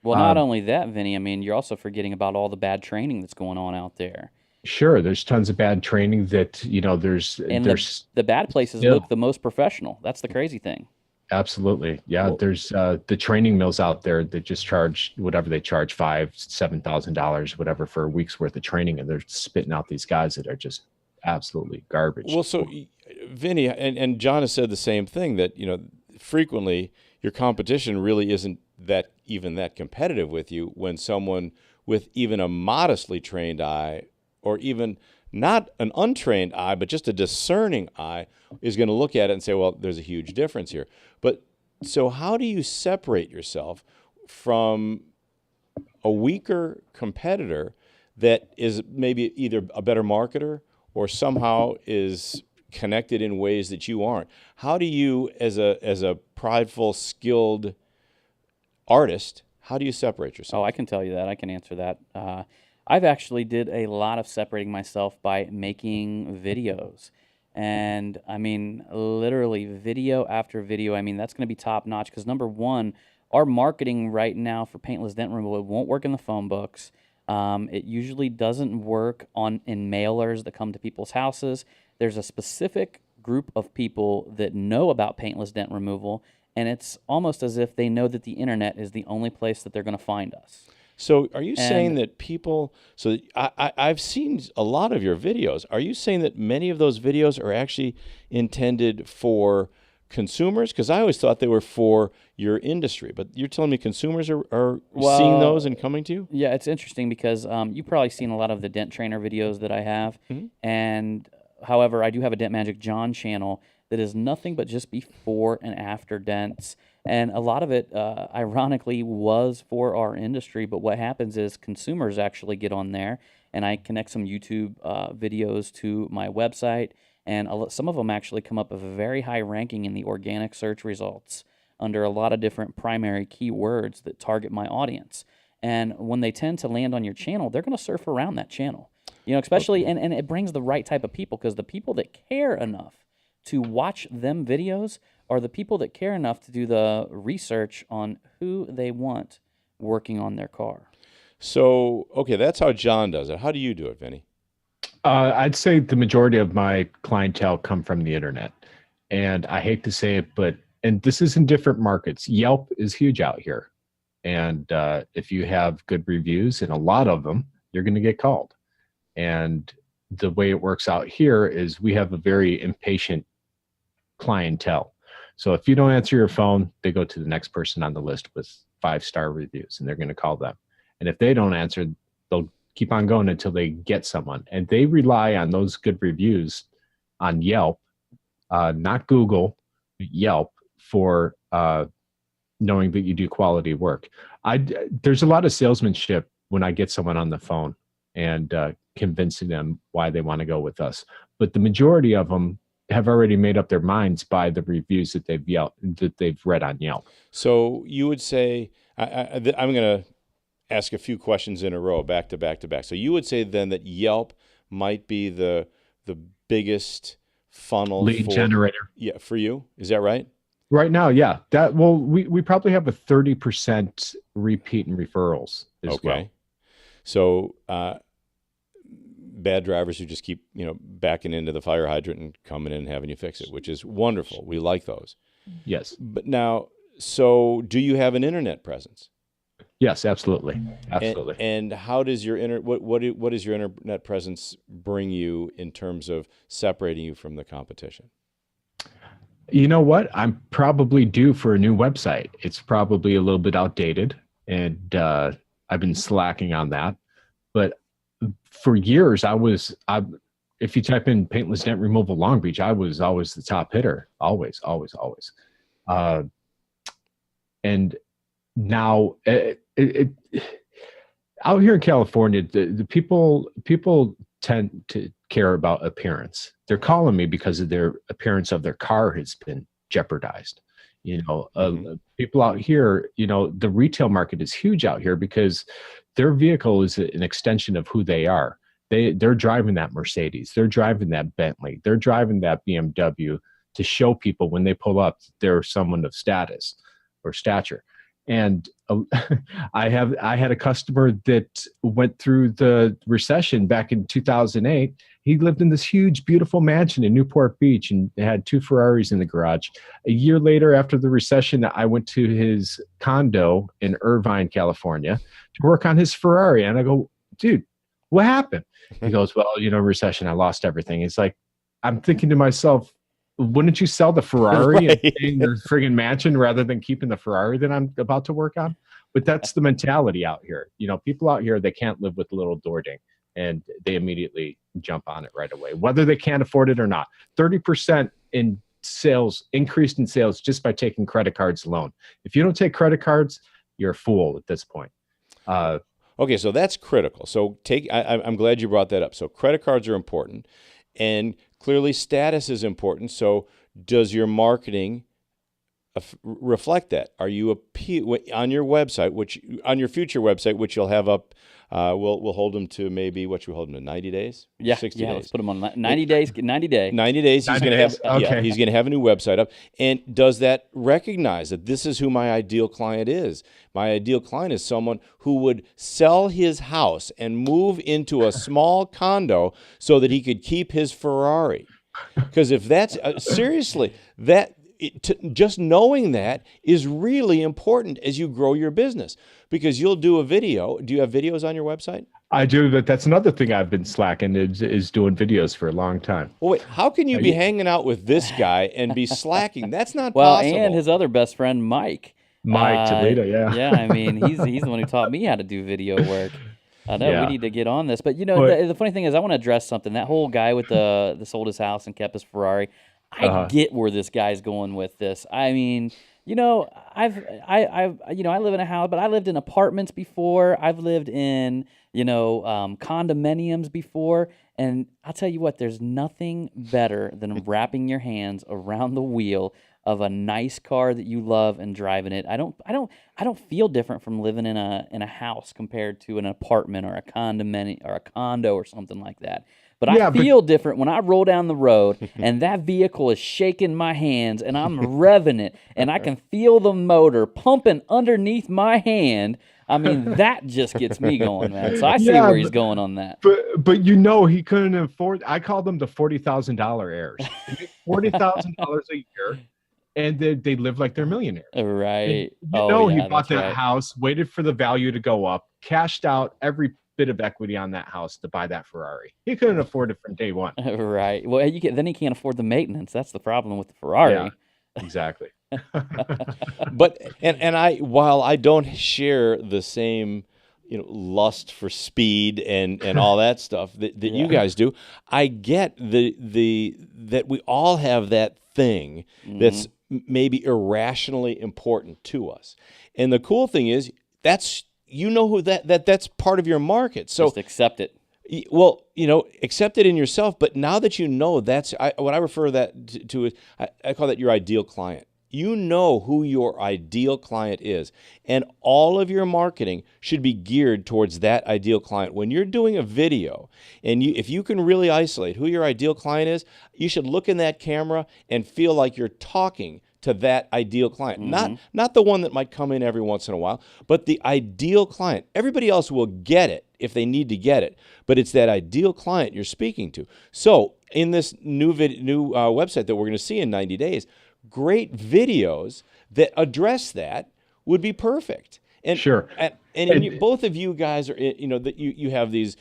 well, not only that, Vinny, I mean, you're also forgetting about all the bad training that's going on out there. Sure, there's tons of bad training that there's the bad places look the most professional. That's the crazy thing. Absolutely, yeah. Well, there's the training mills out there that just charge whatever they charge, $5,000-$7,000, whatever, for a week's worth of training, and they're spitting out these guys that are just absolutely garbage. Well, so Vinny and John has said the same thing, that frequently your competition really isn't that competitive with you when someone with even a modestly trained eye, or even not an untrained eye, but just a discerning eye, is going to look at it and say, well, there's a huge difference here. But so how do you separate yourself from a weaker competitor that is maybe either a better marketer or somehow is connected in ways that you aren't? How do you, as a prideful, skilled artist, how do you separate yourself? Oh, I can tell you that. I can answer that. I've actually did a lot of separating myself by making videos. And I mean, literally video after video. I mean, that's going to be top notch because, number one, our marketing right now for paintless dent removal, it won't work in the phone books. It usually doesn't work in mailers that come to people's houses. There's a specific group of people that know about paintless dent removal, and it's almost as if they know that the internet is the only place that they're going to find us. So are you saying that people, so I've seen a lot of your videos. Are you saying that many of those videos are actually intended for consumers? Because I always thought they were for your industry, but you're telling me consumers are seeing those and coming to you? Yeah, it's interesting because you've probably seen a lot of the dent trainer videos that I have. And however, I do have a Dent Magic John channel that is nothing but just before and after dents. And a lot of it, ironically, was for our industry. But what happens is consumers actually get on there, and I connect some YouTube videos to my website. And some of them actually come up with a very high ranking in the organic search results under a lot of different primary keywords that target my audience. And when they tend to land on your channel, they're going to surf around that channel. Especially, and it brings the right type of people, because the people that care enough to watch them videos are the people that care enough to do the research on who they want working on their car. So, okay, that's how John does it. How do you do it, Vinny? I'd say the majority of my clientele come from the internet. And I hate to say it, and this is in different markets. Yelp is huge out here. And if you have good reviews, and a lot of them, you're going to get called. And the way it works out here is we have a very impatient clientele. So if you don't answer your phone, they go to the next person on the list with 5-star reviews, and they're going to call them. And if they don't answer, they'll keep on going until they get someone. And they rely on those good reviews on Yelp, not Google, Yelp, for knowing that you do quality work. There's a lot of salesmanship when I get someone on the phone and convincing them why they want to go with us. But the majority of them have already made up their minds by the reviews that they've read on Yelp. So you would say, I'm going to ask a few questions in a row, back to back to back. So you would say then that Yelp might be the biggest funnel lead generator. Yeah, for you. Is that right? Right now, yeah. We probably have a 30% repeat and referrals as well. So bad drivers who just keep backing into the fire hydrant and coming in and having you fix it, which is wonderful. We like those. Yes. But now, so do you have an internet presence? Yes, absolutely. Absolutely. And how does your what does your internet presence bring you in terms of separating you from the competition? You know what? I'm probably due for a new website. It's probably a little bit outdated, and I've been slacking on that. But for years, if you type in paintless dent removal Long Beach, I was always the top hitter. Always. And now out here in California, the people tend to care about appearance. They're calling me because of their appearance of their car has been jeopardized. People out here, the retail market is huge out here because their vehicle is an extension of who they are. They're driving that Mercedes, they're driving that Bentley, they're driving that BMW to show people when they pull up they're someone of status or stature. And I had a customer that went through the recession back in 2008. He lived in this huge, beautiful mansion in Newport Beach and had 2 Ferraris in the garage. A year later, after the recession, I went to his condo in Irvine, California, to work on his Ferrari. And I go, dude, what happened? He goes, well, recession, I lost everything. It's like, I'm thinking to myself, wouldn't you sell the Ferrari and stay in the friggin' mansion rather than keeping the Ferrari that I'm about to work on? But that's the mentality out here. People out here, they can't live with a little door ding, and they immediately jump on it right away, whether they can't afford it or not. 30% in sales, increased in sales just by taking credit cards alone. If you don't take credit cards, you're a fool at this point. Okay, so that's critical. So I'm glad you brought that up. So credit cards are important, and clearly status is important. So does your marketing reflect that? Are you on your website, on your future website, which you'll have up? We'll hold them to maybe what you hold them to 90 days. 60 days. Let's put them on 90 days. 90 day. 90 days. He's going to have. Okay. Yeah, he's going to have a new website up. And does that recognize that this is who my ideal client is? My ideal client is someone who would sell his house and move into a small condo so that he could keep his Ferrari. Because if that's seriously just knowing that is really important as you grow your business, because you'll do a video. Do you have videos on your website? I do, but that's another thing I've been slacking is doing videos for a long time. Well, wait, how can you be hanging out with this guy and be slacking? That's not possible. And his other best friend, Mike Toledo, yeah. Yeah, I mean, he's the one who taught me how to do video work. I know we need to get on this. But, the funny thing is I want to address something. That whole guy with the sold his house and kept his Ferrari, I get where this guy's going with this. I mean, I live in a house, but I lived in apartments before. I've lived in, condominiums before. And I'll tell you what, there's nothing better than wrapping your hands around the wheel of a nice car that you love and driving it. I don't feel different from living in a house compared to an apartment or a condominium or a condo or something like that. But I feel different when I roll down the road and that vehicle is shaking my hands and I'm revving it and I can feel the motor pumping underneath my hand. I mean, that just gets me going, man. So I see where he's going on that. But he couldn't afford. I call them the $40,000 heirs. They make $40,000 a year, and they live like they're millionaires. Right. And he bought that house, waited for the value to go up, cashed out every bit of equity on that house to buy that Ferrari. He couldn't afford it from day one. Right. Well, then he can't afford the maintenance. That's the problem with the Ferrari. Yeah, exactly. But while I don't share the same lust for speed and all that stuff that you guys do, I get that we all have that thing that's maybe irrationally important to us. And the cool thing is that's who that's part of your market. So just accept it. Well, accept it in yourself. But now that that's what I refer that to is I call that your ideal client. You know who your ideal client is, and all of your marketing should be geared towards that ideal client. When you're doing a video, and if you can really isolate who your ideal client is, you should look in that camera and feel like you're talking to that ideal client, not the one that might come in every once in a while, but the ideal client. Everybody else will get it if they need to get it, but it's that ideal client you're speaking to. So in this new website that we're going to see in 90 days, great videos that address that would be perfect. And sure. And both of you guys are, that you have these,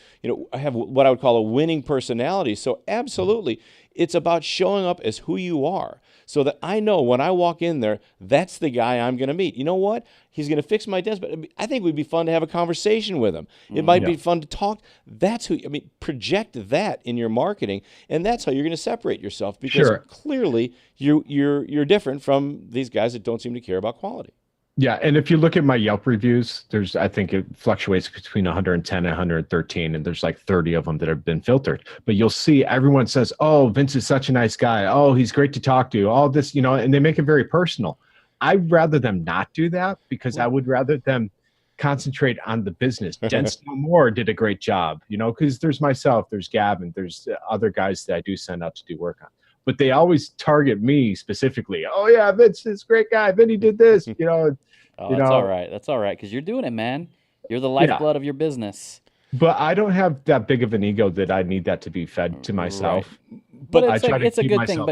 have what I would call a winning personality. So absolutely, it's about showing up as who you are, so that I know when I walk in there, that's the guy I'm going to meet. You know what? He's going to fix my dents, but I think it would be fun to have a conversation with him. It might be fun to talk. That's who. Project that in your marketing, and that's how you're going to separate yourself, because clearly you're different from these guys that don't seem to care about quality. Yeah, and if you look at my Yelp reviews, I think it fluctuates between 110 and 113, and there's like 30 of them that have been filtered. But you'll see everyone says, "Oh, Vince is such a nice guy. Oh, he's great to talk to." All this, and they make it very personal. I'd rather them not do that because I would rather them concentrate on the business. Dent No More did a great job, because there's myself, there's Gavin, there's other guys that I do send out to do work on. But they always target me specifically. Oh yeah, Vince is a great guy. Vinny did this, Oh, that's all right. That's all right, because you're doing it, man. You're the Yeah, lifeblood of your business. but I don't have that big of an ego that I need that to be fed to myself. But I try to it's a keep good thing. myself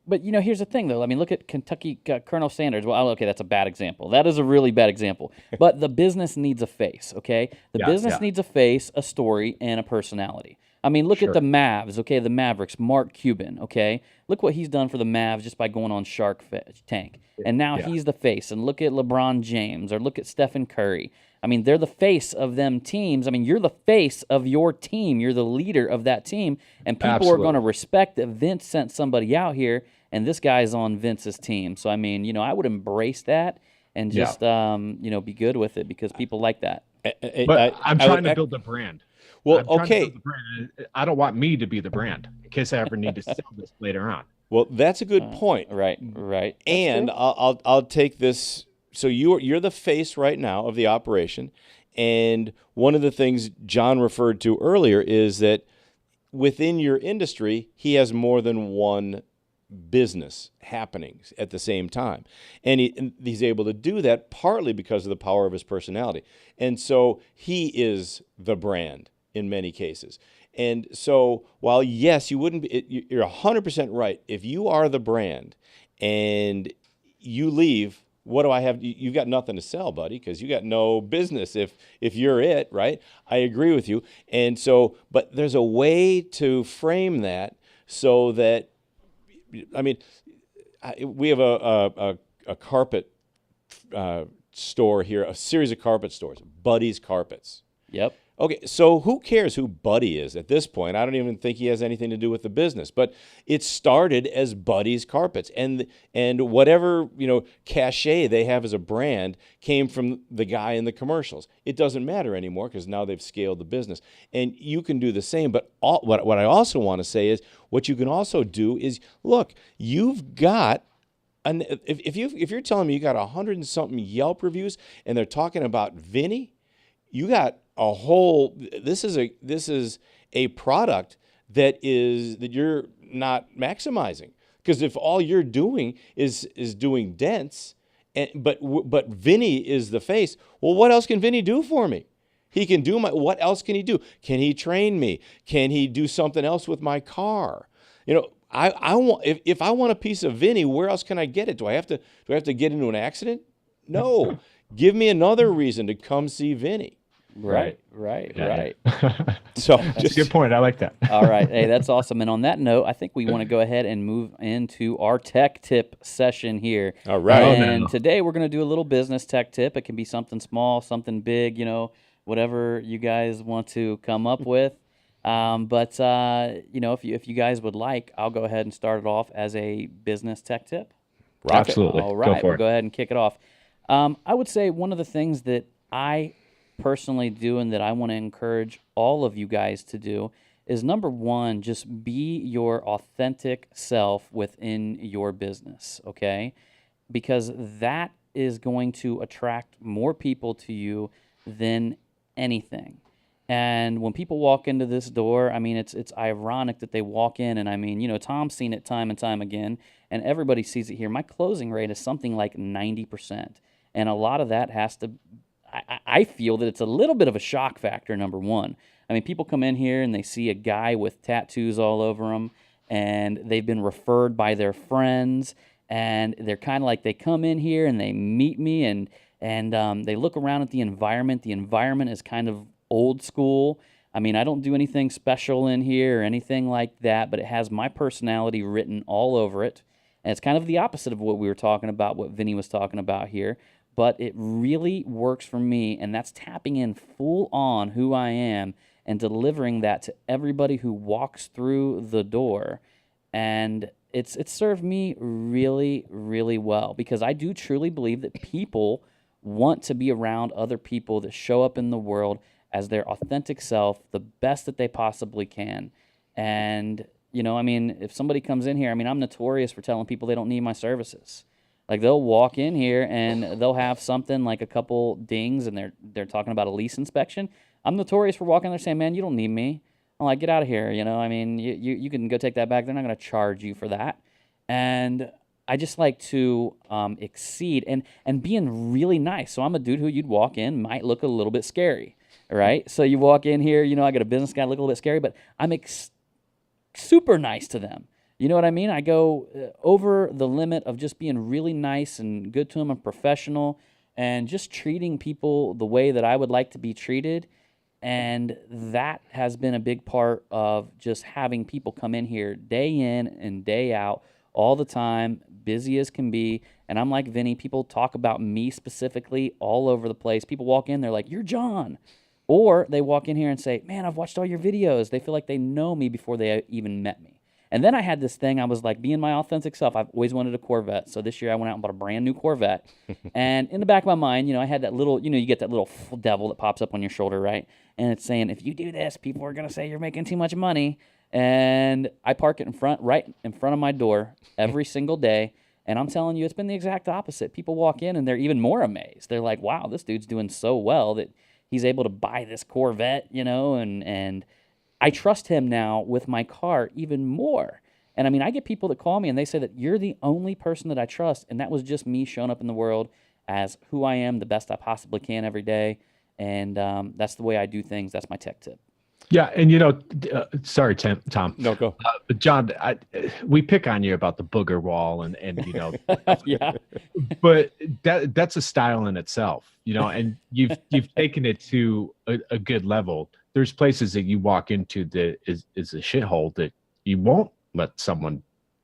But humble. here's the thing, though. I mean, look at Kentucky Colonel Sanders. Well, okay, that's a bad example. That is a really bad example. But the business needs a face, okay? The business needs a face, a story, and a personality. I mean, look at the Mavs, okay? The Mavericks, Mark Cuban, okay? Look what he's done for the Mavs just by going on Shark Tank. And now he's the face. And look at LeBron James, or look at Stephen Curry. I mean, they're the face of them teams. I mean, you're the face of your team. You're the leader of that team. And people are going to respect that Vince sent somebody out here, and this guy's on Vince's team. So, I mean, I would embrace that and just, be good with it, because people like that. But I'm trying to build a brand. Well, I'm trying to build the brand. I don't want me to be the brand in case I ever need to sell this later on. Well, that's a good point. Right. And I'll take this. So you're the face right now of the operation, and one of the things John referred to earlier is that within your industry, he has more than one business happening at the same time, and he's able to do that partly because of the power of his personality, and so he is the brand in many cases. And so while yes, you wouldn't be, you're 100% right. If you are the brand and you leave, what do I have? You've got nothing to sell, buddy, because you got no business if you're it, right? I agree with you. And so, but there's a way to frame that so that, I mean, we have a carpet store here, a series of carpet stores, Buddy's Carpets. Yep. Okay, so who cares who Buddy is at this point? I don't even think he has anything to do with the business. But it started as Buddy's Carpets, and whatever cachet they have as a brand came from the guy in the commercials. It doesn't matter anymore because now they've scaled the business, and you can do the same. But what I also want to say is what you can also do is look, you've got. And if you're telling me you got 100 and something Yelp reviews and they're talking about Vinny, you got a whole. This is a product that you're not maximizing, because if all you're doing is doing dents, but Vinny is the face. Well, what else can Vinny do for me? He can do what else can he do? Can he train me? Can he do something else with my car? I want if I want a piece of Vinny, where else can I get it? Do I have to get into an accident? No. Give me another reason to come see Vinny. Right. So that's a good point. I like that. All right. Hey, that's awesome. And on that note, I think we want to go ahead and move into our tech tip session here. All right. And today we're going to do a little business tech tip. It can be something small, something big, whatever you guys want to come up with. But if you guys would like, I'll go ahead and start it off as a business tech tip. Absolutely. All right. Go We'll go ahead and kick it off. I would say one of the things that I personally do and that I want to encourage all of you guys to do is, number one, just be your authentic self within your business, okay? Because that is going to attract more people to you than anything. And when people walk into this door, I mean, it's ironic that they walk in, and I mean, Tom's seen it time and time again, and everybody sees it here. My closing rate is something like 90%. And a lot of that has to, I feel that it's a little bit of a shock factor, number one. I mean, people come in here and they see a guy with tattoos all over him, and they've been referred by their friends, and they're kind of like, they come in here and they meet me, and they look around at the environment. The environment is kind of old school. I mean, I don't do anything special in here or anything like that, but it has my personality written all over it. And it's kind of the opposite of what we were talking about, what Vinny was talking about here. But it really works for me, and that's tapping in full on who I am and delivering that to everybody who walks through the door. And it's served me really, really well, because I do truly believe that people want to be around other people that show up in the world as their authentic self, the best that they possibly can. And, you know, I mean, if somebody comes in here, I mean, I'm notorious for telling people they don't need my services. Like, they'll walk in here and they'll have something like a couple dings, and they're talking about a lease inspection. I'm notorious for walking in there saying, man, you don't need me. I'm like, get out of here, you know. I mean, you can go take that back. They're not going to charge you for that. And I just like to exceed and being really nice. So I'm a dude who you'd walk in, might look a little bit scary, right? So you walk in here, you know, I got a business guy, look a little bit scary, but I'm super nice to them. You know what I mean? I go over the limit of just being really nice and good to them and professional and just treating people the way that I would like to be treated. And that has been a big part of just having people come in here day in and day out all the time, busy as can be. And I'm like Vinny, people talk about me specifically all over the place. People walk in, they're like, you're John. Or they walk in here and say, man, I've watched all your videos. They feel like they know me before they even met me. And then I had this thing, I was like, being my authentic self. I've always wanted a Corvette. So this year I went out and bought a brand new Corvette. And in the back of my mind, you know, I had that little, you know, you get that little devil that pops up on your shoulder, right? And it's saying, if you do this, people are going to say you're making too much money. And I park it right in front of my door every single day. And I'm telling you, it's been the exact opposite. People walk in and they're even more amazed. They're like, wow, this dude's doing so well that he's able to buy this Corvette, you know, and I trust him now with my car even more. And I mean, I get people that call me and they say that you're the only person that I trust. And that was just me showing up in the world as who I am, the best I possibly can every day. And that's the way I do things. That's my tech tip. Yeah. And, you know, sorry, Tom. No, go. John, we pick on you about the Booger Wall and you know, yeah. But that's a style in itself, you know, and you've taken it to a good level. There's places that you walk into that is a shithole that you won't let someone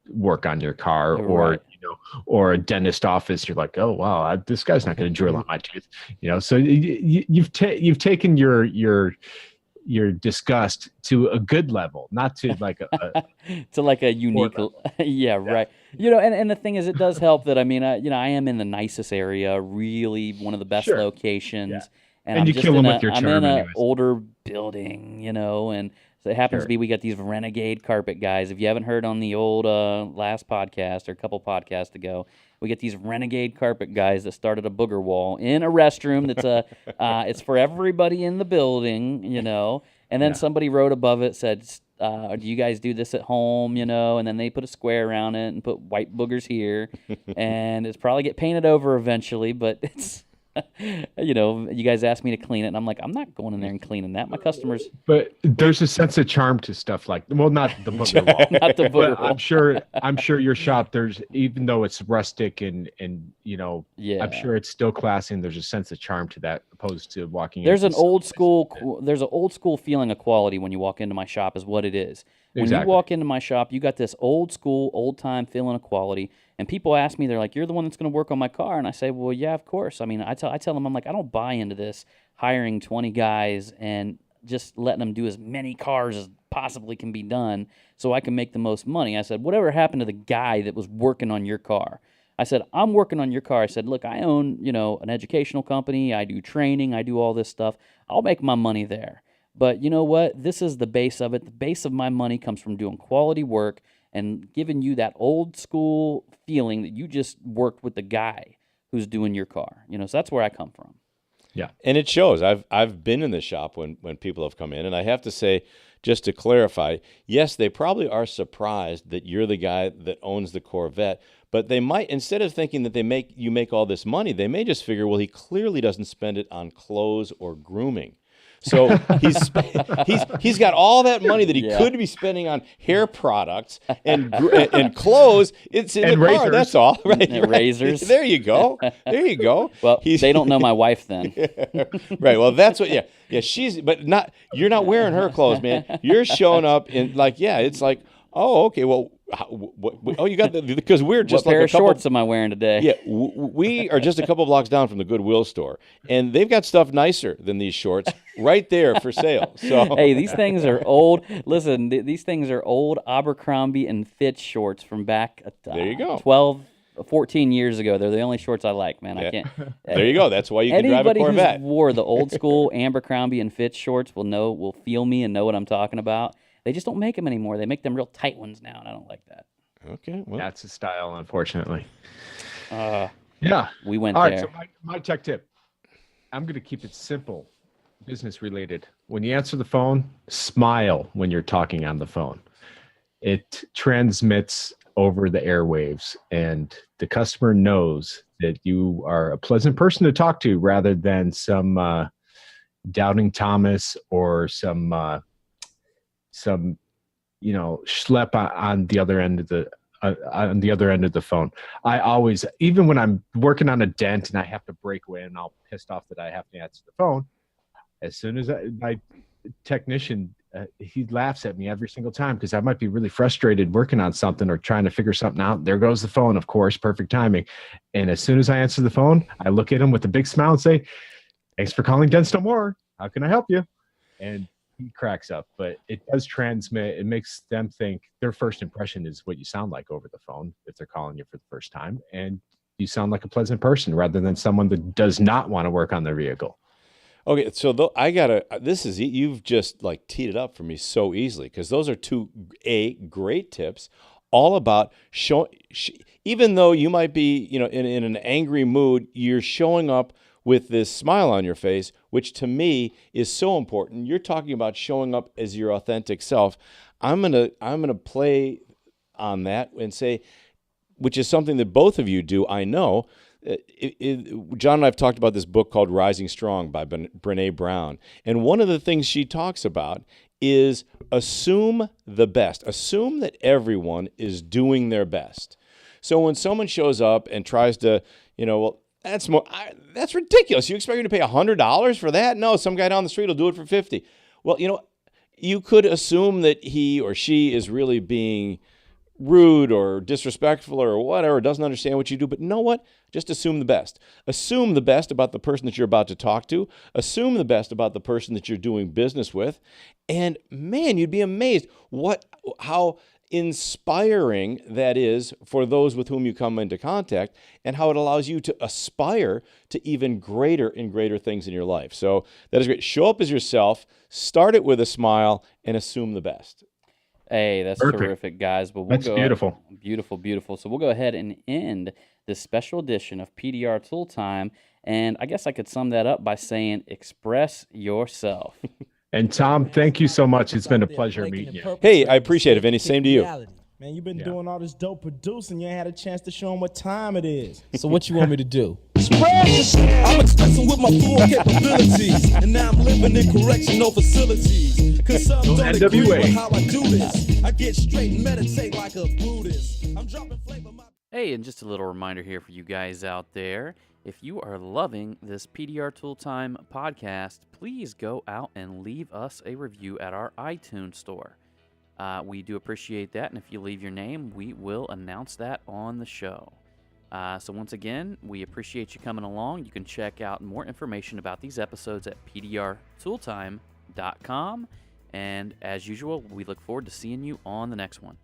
work on your car, or right. you know, or a dentist office. You're like, oh wow, this guy's not going to drill on my tooth, you know. So you've taken your disgust to a good level, not to like to like a unique, yeah, right. You know, and the thing is, it does help that I mean, you know, I am in the nicest area, really one of the best locations. Yeah. And I'm you just kill them with your charm. I'm in an older building, you know, and so it happens to be we got these renegade carpet guys. If you haven't heard on the old last podcast or a couple podcasts ago, we get these renegade carpet guys that started a Booger Wall in a restroom that's it's for everybody in the building, you know. And then somebody wrote above it, said, do you guys do this at home, you know? And then they put a square around it and put white boogers here. And it's probably get painted over eventually, but it's... you know, you guys asked me to clean it, and I'm like, I'm not going in there and cleaning that. My customers. But there's a sense of charm to stuff like, well, not the Booger Wall, not the Booger Wall. I'm sure your shop, there's, even though it's rustic and you know, I'm sure it's still classy, and there's a sense of charm to that, opposed to walking. There's an old school feeling of quality when you walk into my shop, is what it is. When you walk into my shop, you got this old school, old time feeling of quality. And people ask me, they're like, you're the one that's going to work on my car. And I say, well, yeah, of course. I mean, I tell them, I'm like, I don't buy into this hiring 20 guys and just letting them do as many cars as possibly can be done so I can make the most money. I said, whatever happened to the guy that was working on your car? I said, I'm working on your car. I said, look, I own, you know, an educational company. I do training. I do all this stuff. I'll make my money there. But you know what? This is the base of it. The base of my money comes from doing quality work and giving you that old school feeling that you just worked with the guy who's doing your car. You know, so that's where I come from. Yeah. And it shows. I've been in the shop when people have come in, and I have to say, just to clarify, yes, they probably are surprised that you're the guy that owns the Corvette, but they might, instead of thinking that you make all this money, they may just figure, well, he clearly doesn't spend it on clothes or grooming. So he's got all that money that he could be spending on hair products and clothes. It's in the car. That's all, right? And razors. There you go. There you go. Well, they don't know my wife then. Right. Well, that's what. Yeah. You're not wearing her clothes, man. You're showing up in it's like, oh, okay. Well, you got because we're just what like pair of shorts am I wearing today? Yeah, we are just a couple blocks down from the Goodwill store, and they've got stuff nicer than these shorts right there for sale. So hey, these things are old. Listen, these things are old Abercrombie and Fitch shorts from back. There you go. 14 years ago. They're the only shorts I like, man. Yeah. I can't. There you go. That's why you can drive a Anybody Corvette. who's wore the old school Abercrombie and Fitch shorts will feel me and know what I'm talking about. They just don't make them anymore. They make them real tight ones now, and I don't like that. Okay, well, That's the style, unfortunately. Yeah, we went All there. right, so my tech tip. I'm going to keep it simple, business related. When you answer the phone, smile when you're talking on the phone. It transmits over the airwaves, and the customer knows that you are a pleasant person to talk to rather than some doubting Thomas or some schlep on the other end of the phone. I always, even when I'm working on a dent and I have to break away and I'm pissed off that I have to answer the phone, as soon as my technician, he laughs at me every single time because I might be really frustrated working on something or trying to figure something out. There goes the phone, of course, perfect timing. And as soon as I answer the phone, I look at him with a big smile and say, "Thanks for calling Dents No More. How can I help you?" And he cracks up, but it does transmit. It makes them think their first impression is what you sound like over the phone if they're calling you for the first time. And you sound like a pleasant person rather than someone that does not want to work on their vehicle. okay, so you've just like teed it up for me so easily because those are two great tips, all about even though you might be in an angry mood, you're showing up with this smile on your face, which to me is so important. You're talking about showing up as your authentic self. I'm gonna play on that and say, which is something that both of you do. I know. John and I have talked about this book called Rising Strong by Brene Brown. And one of the things she talks about is assume the best. Assume that everyone is doing their best. So when someone shows up and tries to, that's ridiculous. You expect me to pay $100 for that? No, some guy down the street will do it for $50. Well, you could assume that he or she is really being rude or disrespectful or whatever, doesn't understand what you do. But you know what? Just assume the best. Assume the best about the person that you're about to talk to. Assume the best about the person that you're doing business with. And man, you'd be amazed how inspiring that is for those with whom you come into contact and how it allows you to aspire to even greater and greater things in your life. So that is great. Show up as yourself, start it with a smile, and assume the best. Hey, that's Perfect. terrific, guys. But That's beautiful. Beautiful, beautiful. So we'll go ahead and end this special edition of PDR Tool Time. And I guess I could sum that up by saying, express yourself. And Tom, thank you so much. It's been a pleasure meeting you. Hey, I appreciate it, Vinny. Same to you. Man, you've been doing all this dope producing. You ain't had a chance to show them what time it is. So what you want me to do? Spread yourself. I'm expressing with my full capabilities. And now I'm living in correctional facilities. Cause some don't agree with how I do this. I get straight and meditate like a Buddhist. I'm dropping flavor. Hey, and just a little reminder here for you guys out there. If you are loving this PDR Tool Time podcast, please go out and leave us a review at our iTunes store. We do appreciate that, and if you leave your name, we will announce that on the show. So once again, we appreciate you coming along. You can check out more information about these episodes at pdrtooltime.com. And as usual, we look forward to seeing you on the next one.